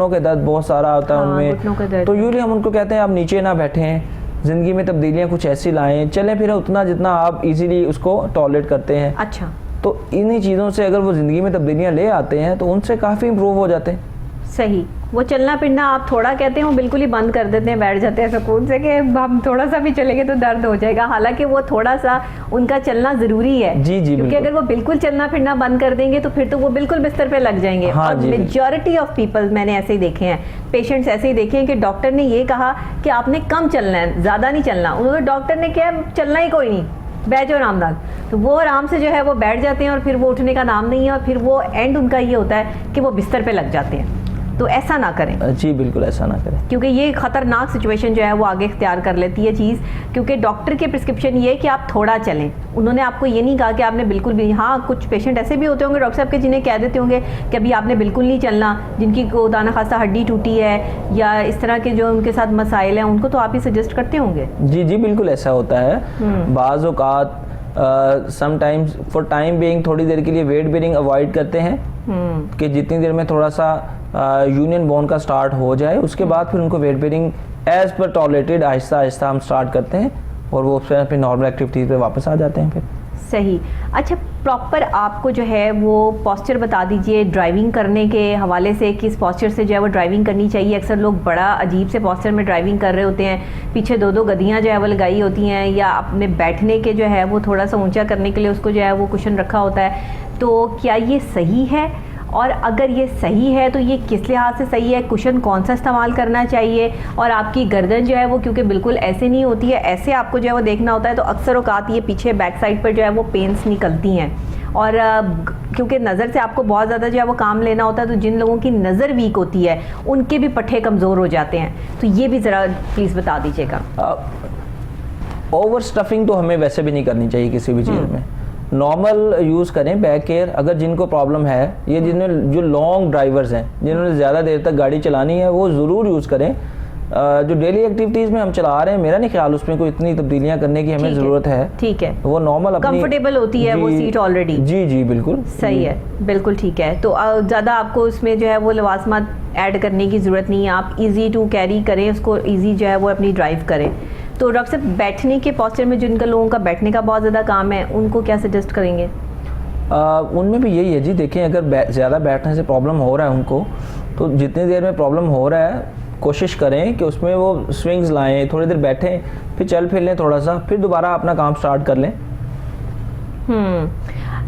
के दर्द बहुत सारा होता है उनमें। तो यूजुअली हम उनको कहते हैं आप नीचे ना बैठें, ज़िंदगी में तब्दीलियाँ कुछ ऐसी लाएं, चलें फिर उतना जितना आप इजीली उसको टॉलरेट करते हैं। अच्छा। तो इन्हीं चीज़ों से अगर वो ज़िंदगी में तब्दीलियाँ ले आते हैं तो उनसे काफ़ी इम्प्रूव हो जाते हैं। सही। वो चलना फिरना आप थोड़ा कहते हैं वो बिल्कुल ही बंद कर देते हैं, बैठ जाते हैं सुकून से कि हम थोड़ा सा भी चलेंगे तो दर्द हो जाएगा, हालांकि वो थोड़ा सा उनका चलना ज़रूरी है। जी क्योंकि अगर वो बिल्कुल चलना फिरना बंद कर देंगे तो फिर तो वो बिल्कुल बिस्तर पे लग जाएंगे। और मेजॉरिटी ऑफ पीपल मैंने ऐसे ही देखे हैं, पेशेंट्स ऐसे ही देखे हैं कि डॉक्टर ने ये कहा कि आपने कम चलना है, ज़्यादा नहीं चलना। उन्होंने डॉक्टर ने क्या चलना ही कोई नहीं, बैठ जाओ आरामदार, तो वो आराम से जो है वो बैठ जाते हैं और फिर वो उठने का नाम नहीं है, और फिर वो एंड उनका ये होता है कि वो बिस्तर पे लग जाते हैं। तो ऐसा ना करें। जी बिल्कुल ऐसा ना करें, क्योंकि ये खतरनाक सिचुएशन जो है वो आगे इख्तियार कर लेती है चीज़। क्योंकि डॉक्टर के प्रिस्क्रिप्शन ये है कि आप थोड़ा चलें, उन्होंने आपको ये नहीं कहा कि आपने बिल्कुल भी। हाँ कुछ पेशेंट ऐसे भी होते होंगे डॉक्टर साहब के जिन्हें कह देते होंगे कि अभी आपने बिल्कुल नहीं चलना, जिनकी खुदा न खास्ता हड्डी टूटी है या इस तरह के जो उनके साथ मसाइल हैं, उनको तो आप ही सजेस्ट करते होंगे। जी बिल्कुल ऐसा होता है। बाज़ औक़ात समटाइम्स फॉर टाइम बीइंग थोड़ी देर के लिए वेट बेयरिंग अवॉइड करते हैं कि जितनी देर में थोड़ा सा यूनियन बोन का स्टार्ट हो जाए, उसके बाद फिर उनको वेट बेयरिंग एज पर टॉलरेटेड आहिस्ता आहिस्ता हम स्टार्ट करते हैं और वो फिर नॉर्मल एक्टिविटीज़ पे वापस आ जाते हैं फिर। सही। अच्छा, प्रॉपर आपको जो है वो पोस्चर बता दीजिए ड्राइविंग करने के हवाले से, किस पोस्चर से जो है वो ड्राइविंग करनी चाहिए। अक्सर लोग बड़ा अजीब से पोस्चर में ड्राइविंग कर रहे होते हैं, पीछे दो गद्दियाँ जो है वो लगाई होती हैं, या अपने बैठने के जो है वो थोड़ा सा ऊंचा करने के लिए उसको जो है वो कुशन रखा होता है। तो क्या ये सही है? और अगर ये सही है तो ये किस लिहाज से सही है? कुशन कौन सा इस्तेमाल करना चाहिए? और आपकी गर्दन जो है वो क्योंकि बिल्कुल ऐसे नहीं होती है, ऐसे आपको जो है वो देखना होता है, तो अक्सर औकात ये पीछे बैक साइड पर जो है वो पेन्स निकलती हैं। और क्योंकि नज़र से आपको बहुत ज़्यादा जो है वो काम लेना होता है, तो जिन लोगों की नज़र वीक होती है उनके भी पट्ठे कमज़ोर हो जाते हैं। तो ये भी ज़रा प्लीज़ बता दीजिएगा। ओवर स्टफिंग तो हमें वैसे भी नहीं करनी चाहिए किसी भी चीज़ में। नॉर्मल यूज़ करें बैक केयर। अगर जिनको प्रॉब्लम है, ये जो लॉन्ग ड्राइवर्स हैं, जिन्होंने ज़्यादा देर तक गाड़ी चलानी है, वो ज़रूर यूज़ करें। जो डेली एक्टिविटीज़ में हम चला रहे हैं, मेरा नहीं ख्याल उसमें कोई इतनी तब्दीलियां करने की हमें ज़रूरत है। ठीक है, वो नॉर्मल अपनी कंफर्टेबल होती है वो सीट ऑलरेडी। जी बिल्कुल सही है, बिल्कुल ठीक है। तो ज़्यादा आपको उसमें जो है वो लवाजमात ऐड करने की ज़रूरत नहीं है, आप ईजी टू कैरी करें उसको, ईजी जो है वो अपनी ड्राइव करें। तो डॉक्टर साहब, बैठने के पोस्चर में जिनका लोगों का बैठने का बहुत ज़्यादा काम है, उनको क्या सजेस्ट करेंगे? उनमें भी यही है जी, देखें अगर ज़्यादा बैठने से प्रॉब्लम हो रहा है उनको, तो जितनी देर में प्रॉब्लम हो रहा है कोशिश करें कि उसमें वो स्विंग्स लाएं, थोड़ी देर बैठें, फिर चल फिर लें थोड़ा सा, फिर दोबारा अपना काम स्टार्ट कर लें।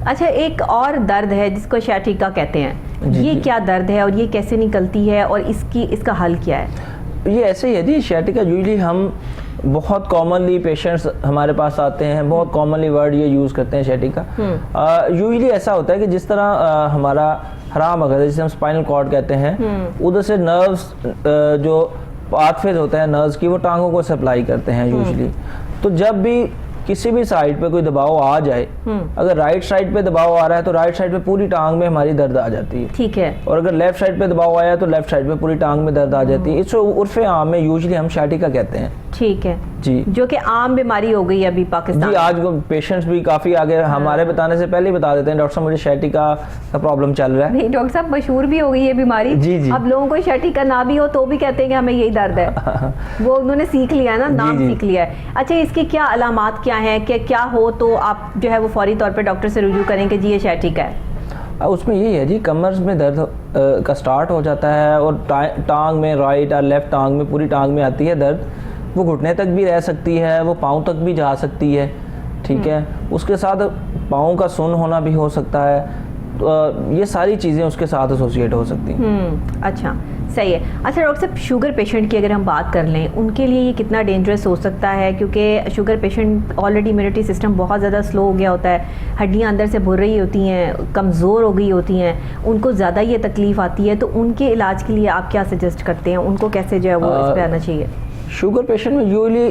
अच्छा, एक और दर्द है जिसको sciatica कहते हैं, ये क्या दर्द है और ये कैसे निकलती है और इसका हल क्या है? ये ऐसे ही है जी, sciatica यूजुअली हम बहुत कॉमनली पेशेंट्स हमारे पास आते हैं, बहुत कॉमनली वर्ड ये यूज़ करते हैं sciatica। यूजुअली ऐसा होता है कि जिस तरह हमारा हराम अगर जिसे हम स्पाइनल कॉर्ड कहते हैं, उधर से नर्व्स जो पाथवेज होते हैं नर्व्स की, वो टांगों को सप्लाई करते हैं यूजुअली। तो जब भी किसी भी साइड पे कोई दबाव आ जाए, अगर राइट साइड पे दबाव आ रहा है तो राइट साइड पे पूरी टांग में हमारी दर्द आ जाती है, ठीक है। और अगर लेफ्ट साइड पे दबाव आया तो लेफ्ट साइड पे पूरी टांग में दर्द आ जाती है। इसको उर्फ आम में यूजुअली हम शाटिका कहते हैं। ठीक है जी, जो कि आम बीमारी हो गई है अभी पाकिस्तान जी। आज पेशेंट्स भी काफ़ी आगे हमारे बताने से पहले ही बता देते हैं, डॉक्टर साहब मुझे शाटिका का प्रॉब्लम चल रहा है। नहीं डॉक्टर साहब, मशहूर भी हो गई है बीमारी। जी, जी। अब लोगों को शाटिका ना भी हो तो भी कहते हैं कि हमें यही दर्द है। वो उन्होंने सीख लिया है ना, नाम जी, जी। सीख लिया है। अच्छा, इसकी क्या अलामात क्या हैं, कि क्या हो तो आप जो है वो फौरी तौर पे डॉक्टर से रुजू करें कि जी ये शाटिका है? उसमें यही है जी, कमर में दर्द का स्टार्ट हो जाता है और टांग में, राइट और लेफ्ट टांग में, पूरी टांग में आती है दर्द। वो घुटने तक भी रह सकती है, वो पाँव तक भी जा सकती है, ठीक है। उसके साथ पाँव का सुन्न होना भी हो सकता है। तो ये सारी चीज़ें उसके साथ एसोसिएट हो सकती हैं। अच्छा, सही है। अच्छा डॉक्टर साहब, शुगर पेशेंट की अगर हम बात कर लें, उनके लिए ये कितना डेंजरस हो सकता है? क्योंकि sugar patient already immunity system बहुत ज़्यादा स्लो हो गया होता है, हड्डियां अंदर से भुर रही होती हैं, कमज़ोर हो गई होती हैं, उनको ज़्यादा ये तकलीफ़ आती है। तो उनके इलाज के लिए आप क्या सजेस्ट करते हैं? उनको कैसे जो है वो इस पर आना चाहिए? शुगर पेशेंट में यूजुअली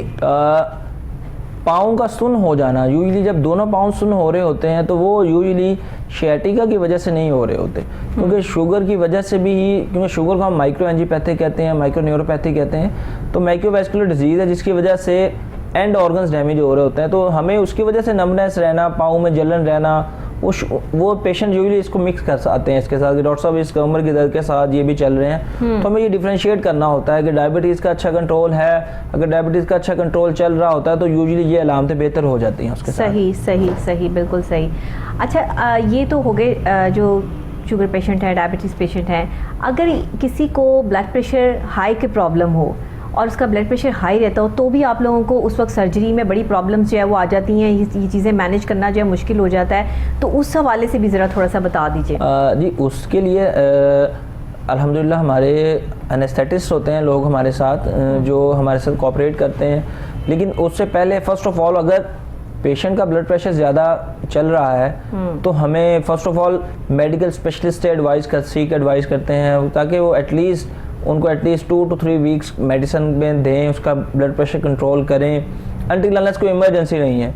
पाँव का सुन्न हो जाना, यूजुअली जब दोनों पाँव सुन्न हो रहे होते हैं तो वो यूजुअली शाटिका की वजह से नहीं हो रहे होते, क्योंकि शुगर की वजह से भी ही, क्योंकि शुगर को हम माइक्रो एंजियोपैथी कहते हैं, माइक्रो न्यूरोपैथी कहते हैं। तो माइक्रोवैस्कुलर डिजीज़ है जिसकी वजह से एंड ऑर्गन्स डैमेज हो रहे होते हैं, तो हमें उसकी वजह से नमनेस रहना, पाँव में जलन रहना, वो पेशेंट यूजुअली इसको मिक्स कर आते हैं इसके साथ कि डॉक्टर साहब इस कमर की दर्द के साथ ये भी चल रहे हैं। तो हमें ये डिफरेंशिएट करना होता है कि डायबिटीज़ का अच्छा कंट्रोल है। अगर डायबिटीज़ का अच्छा कंट्रोल चल रहा होता है तो यूजुअली ये अलामतें बेहतर हो जाती हैं उसके साथ। सही सही सही, बिल्कुल सही। अच्छा, ये तो हो गए जो शुगर पेशेंट है, डायबिटीज़ पेशेंट है। अगर किसी को ब्लड प्रेशर हाई की प्रॉब्लम हो और उसका ब्लड प्रेशर हाई रहता हो, तो भी आप लोगों को उस वक्त सर्जरी में बड़ी प्रॉब्लम्स जो है वो आ जाती हैं, ये चीज़ें मैनेज करना जो है मुश्किल हो जाता है। तो उस हवाले से भी ज़रा थोड़ा सा बता दीजिए। जी, उसके लिए अल्हम्दुलिल्लाह हमारे एनेस्थेटिस्ट होते हैं लोग हमारे साथ, जो हमारे साथ कोऑपरेट करते हैं। लेकिन उससे पहले फ़र्स्ट ऑफ ऑल अगर पेशेंट का ब्लड प्रेशर ज़्यादा चल रहा है तो हमें first of all medical specialist से एडवाइस करते हैं, ताकि वो उनको एटलीस्ट 2 to 3 वीक्स मेडिसिन में दें, उसका ब्लड प्रेशर कंट्रोल करें अनटिल अनलेस कोई इमरजेंसी नहीं है।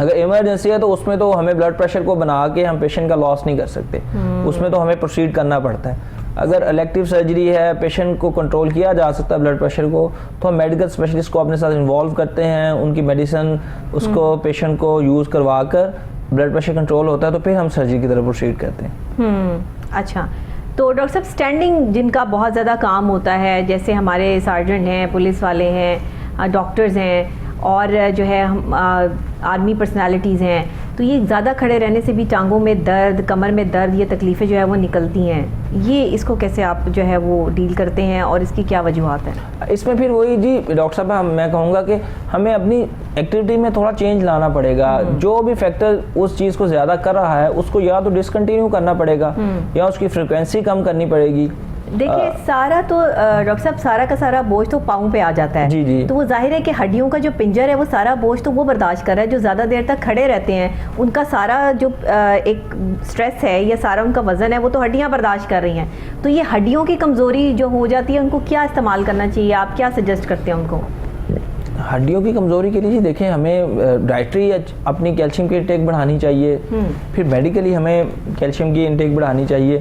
अगर इमरजेंसी है तो उसमें तो हमें ब्लड प्रेशर को बना के हम पेशेंट का लॉस नहीं कर सकते, उसमें तो हमें प्रोसीड करना पड़ता है। अगर इलेक्टिव सर्जरी है, पेशेंट को कंट्रोल किया जा सकता है ब्लड प्रेशर को, तो हम मेडिकल स्पेशलिस्ट को अपने साथ इन्वॉल्व करते हैं, उनकी मेडिसिन उसको पेशेंट को यूज़ करवा कर ब्लड प्रेशर कंट्रोल होता है तो फिर हम सर्जरी की तरफ प्रोसीड करते हैं। अच्छा, तो डॉक्टर साहब, स्टैंडिंग जिनका बहुत ज़्यादा काम होता है, जैसे हमारे सार्जेंट हैं, पुलिस वाले हैं, डॉक्टर्स हैं और जो है आर्मी पर्सनालिटीज़ हैं, तो ये ज़्यादा खड़े रहने से भी टांगों में दर्द, कमर में दर्द, ये तकलीफ़ें जो है वो निकलती हैं। ये इसको कैसे आप जो है वो डील करते हैं और इसकी क्या वजूहत है? इसमें फिर वही जी डॉक्टर साहब, मैं कहूँगा कि हमें अपनी एक्टिविटी में थोड़ा चेंज लाना पड़ेगा। जो भी फैक्टर उस चीज़ को ज़्यादा कर रहा है उसको या तो डिसकंटिन्यू करना पड़ेगा या उसकी फ्रिक्वेंसी कम करनी पड़ेगी। देखिए, सारा तो डॉक्टर साहब सारा का सारा बोझ तो पाँव पे आ जाता है। जी, जी। तो वो जाहिर है कि हड्डियों का जो पिंजर है वो सारा बोझ तो वो बर्दाश्त कर रहा है। जो ज़्यादा देर तक खड़े रहते हैं उनका सारा जो एक स्ट्रेस है या सारा उनका वज़न है वो तो हड्डियाँ बर्दाश्त कर रही हैं। तो ये हड्डियों की कमज़ोरी जो हो जाती है, उनको क्या इस्तेमाल करना चाहिए? आप क्या सजेस्ट करते हैं उनको? हड्डियों की कमज़ोरी के लिए जी देखें, हमें डाइटरी अपनी कैल्शियम की इंटेक बढ़ानी चाहिए, फिर मेडिकली हमें कैल्शियम की इंटेक बढ़ानी चाहिए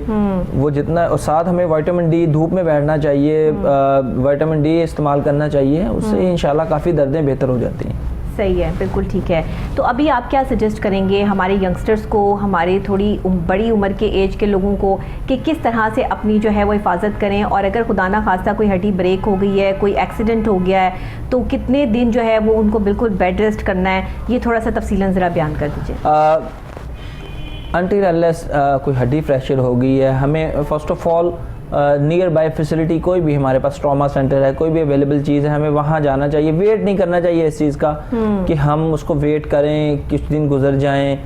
वो जितना, और साथ हमें विटामिन डी, धूप में बैठना चाहिए, विटामिन डी इस्तेमाल करना चाहिए, उससे इंशाल्लाह काफ़ी दर्दें बेहतर हो जाती हैं। सही है, बिल्कुल ठीक है। तो अभी आप क्या सजेस्ट करेंगे हमारे यंगस्टर्स को, हमारे थोड़ी बड़ी उम्र के एज के लोगों को, कि किस तरह से अपनी जो है वो हिफाजत करें? और अगर खुदा ना खास्ता कोई हड्डी ब्रेक हो गई है, कोई एक्सीडेंट हो गया है, तो कितने दिन जो है वो उनको बिल्कुल बेड रेस्ट करना है? ये थोड़ा सा तफसीलन ज़रा बयान कर दीजिए। अनटिल अनलेस कोई हड्डी फ्रैक्चर हो गई है, हमें first of all near by facility कोई भी हमारे पास ट्रॉमा सेंटर है, कोई भी अवेलेबल चीज़ है, हमें वहाँ जाना चाहिए। वेट नहीं करना चाहिए इस चीज़ का कि हम उसको वेट करें, कुछ दिन गुजर जाएं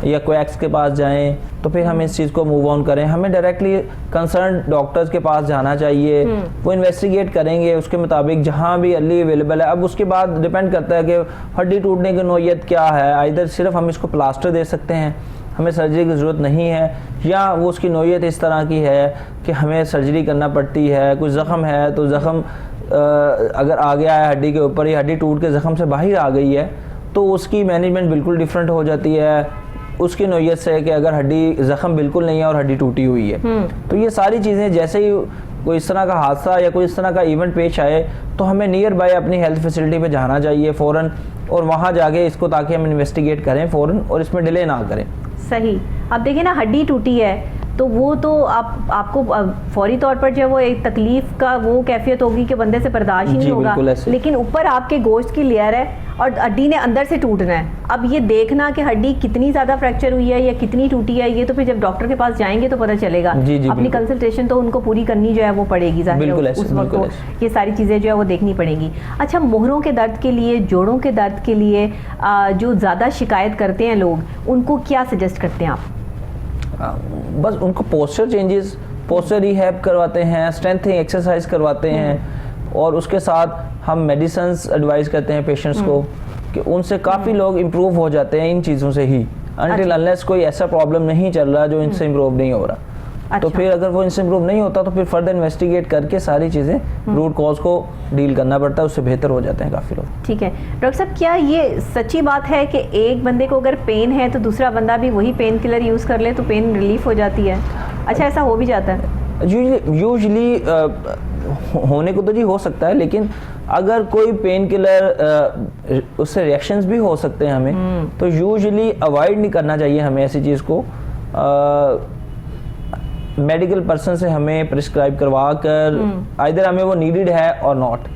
या कोई एक्स के पास जाएं तो फिर हम इस चीज़ को मूव ऑन करें। हमें डायरेक्टली कंसर्न डॉक्टर्स के पास जाना चाहिए, वो इन्वेस्टिगेट करेंगे उसके मुताबिक जहाँ भी अर्ली अवेलेबल है। अब उसके बाद डिपेंड करता है कि हड्डी टूटने की नौयत क्या है, इधर सिर्फ हम इसको प्लास्टर दे सकते हैं, हमें सर्जरी की ज़रूरत नहीं है, या वो उसकी नौयत इस तरह की है कि हमें सर्जरी करना पड़ती है। कोई ज़ख़म है तो ज़ख़म अगर आ गया है हड्डी के ऊपर, या हड्डी टूट के ज़ख़म से बाहर आ गई है, तो उसकी मैनेजमेंट बिल्कुल डिफरेंट हो जाती है उसकी नौयत से कि अगर हड्डी ज़ख़म बिल्कुल नहीं है और हड्डी टूटी हुई है। तो ये सारी चीज़ें, जैसे ही कोई इस तरह का हादसा या कोई इस तरह का इवेंट पेश आए, तो हमें नियर बाय अपनी हेल्थ फैसिलिटी पे जाना चाहिए फ़ौरन, और वहाँ जाके इसको, ताकि हम इन्वेस्टिगेट करें फ़ौरन और इसमें डिले ना करें। सही। अब देखिए ना, हड्डी टूटी है तो वो तो आपको फौरी तौर पर जो है वो एक तकलीफ का वो कैफियत होगी कि बंदे से बर्दाश्त ही नहीं होगा, लेकिन ऊपर आपके गोश्त की लेयर है और हड्डी ने अंदर से टूटना है। अब ये देखना कि हड्डी कितनी ज़्यादा फ्रैक्चर हुई है या कितनी टूटी है, ये तो फिर जब डॉक्टर के पास जाएंगे तो पता चलेगा। अपनी कंसल्टेशन तो उनको पूरी करनी जो है वो पड़ेगी, उस वक्त तो ये सारी चीज़ें जो है वो देखनी पड़ेंगी। अच्छा, मोहरों के दर्द के लिए, जोड़ों के दर्द के लिए जो ज़्यादा शिकायत करते हैं लोग, उनको क्या सजेस्ट करते हैं आप? बस उनको पोस्चर चेंजेस, पोस्चर रिहैब करवाते हैं, स्ट्रेंथनिंग एक्सरसाइज करवाते हैं, और उसके साथ हम मेडिसिन्स एडवाइस करते हैं पेशेंट्स को, कि उनसे काफ़ी लोग इम्प्रूव हो जाते हैं इन चीज़ों से ही, अनटिल अनलेस कोई ऐसा प्रॉब्लम नहीं चल रहा जो इनसे इम्प्रूव नहीं हो रहा। तो फिर अगर वो इनसे इम्प्रूव नहीं होता तो फिर फर्दर इन्वेस्टिगेट करके सारी चीज़ें रूट कॉज को डील करना पड़ता है, उससे बेहतर हो जाते हैं काफ़ी लोग। ठीक है डॉक्टर साहब, क्या ये सच्ची बात है कि एक बंदे को अगर पेन है तो दूसरा बंदा भी वही पेन किलर यूज़ कर ले तो पेन रिलीफ हो जाती है? अच्छा, ऐसा हो भी जाता है? यूजली होने को तो जी हो सकता है, लेकिन अगर कोई पेन किलर उससे रिएक्शंस भी हो सकते हैं हमें, तो यूजली अवॉइड नहीं करना चाहिए हमें ऐसी चीज़ को। मेडिकल पर्सन से हमें प्रिस्क्राइब करवा कर, आइदर हमें वो नीडेड है और नॉट,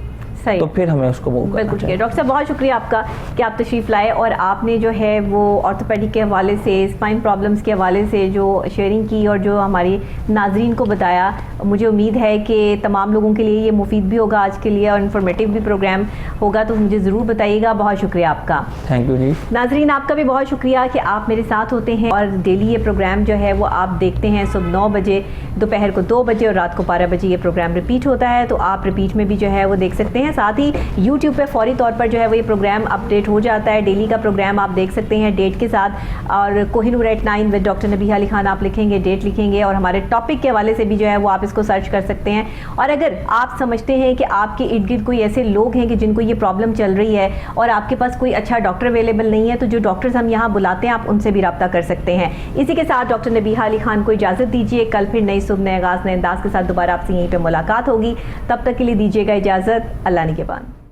सही, तो फिर हमें उसको वो बिल्कुल ठीक है। डॉक्टर साहब, बहुत शुक्रिया आपका कि आप तशरीफ़ लाए और आपने जो है वो ऑर्थोपेडिक के हवाले से, स्पाइन प्रॉब्लम्स के हवाले से जो शेयरिंग की और जो हमारी नाजरीन को बताया। मुझे उम्मीद है कि तमाम लोगों के लिए ये मुफीद भी होगा आज के लिए और इन्फॉर्मेटिव भी प्रोग्राम होगा, तो मुझे ज़रूर बताइएगा। बहुत शुक्रिया आपका। थैंक यू जी। नाजरीन, आपका भी बहुत शुक्रिया कि आप मेरे साथ होते हैं और डेली ये प्रोग्राम जो है वो आप देखते हैं। सुबह 9 बजे, दोपहर को 2 बजे और रात को 12 बजे ये प्रोग्राम रिपीट होता है, तो आप रिपीट में भी जो है वो देख सकते हैं। साथ ही YouTube पे फौरी तौर पर जो है वो ये प्रोग्राम अपडेट हो जाता है। डेली का प्रोग्राम आप देख सकते हैं डेट के साथ, और Kohinoor at 9 with doctor Nabiha Ali Khan आप लिखेंगे, डेट लिखेंगे, और हमारे टॉपिक के हवाले से भी जो है वो आप इसको सर्च कर सकते हैं। और अगर आप समझते हैं कि आपके इर्द गिर्द कोई ऐसे लोग हैं कि जिनको ये प्रॉब्लम चल रही है और आपके पास कोई अच्छा डॉक्टर अवेलेबल नहीं है, तो जो डॉक्टर्स हम यहाँ बुलाते हैं आप उनसे भी रब्ता कर सकते हैं। इसी के साथ डॉक्टर नबीहा अली खान को इजाज़त दीजिए। कल फिर नई सुबह, नए आगाज़, नए अंदाज के साथ दोबारा आपसे यहीं पर मुलाकात होगी। तब तक के लिए दीजिएगा इजाज़त। अल्लाह निगहबान।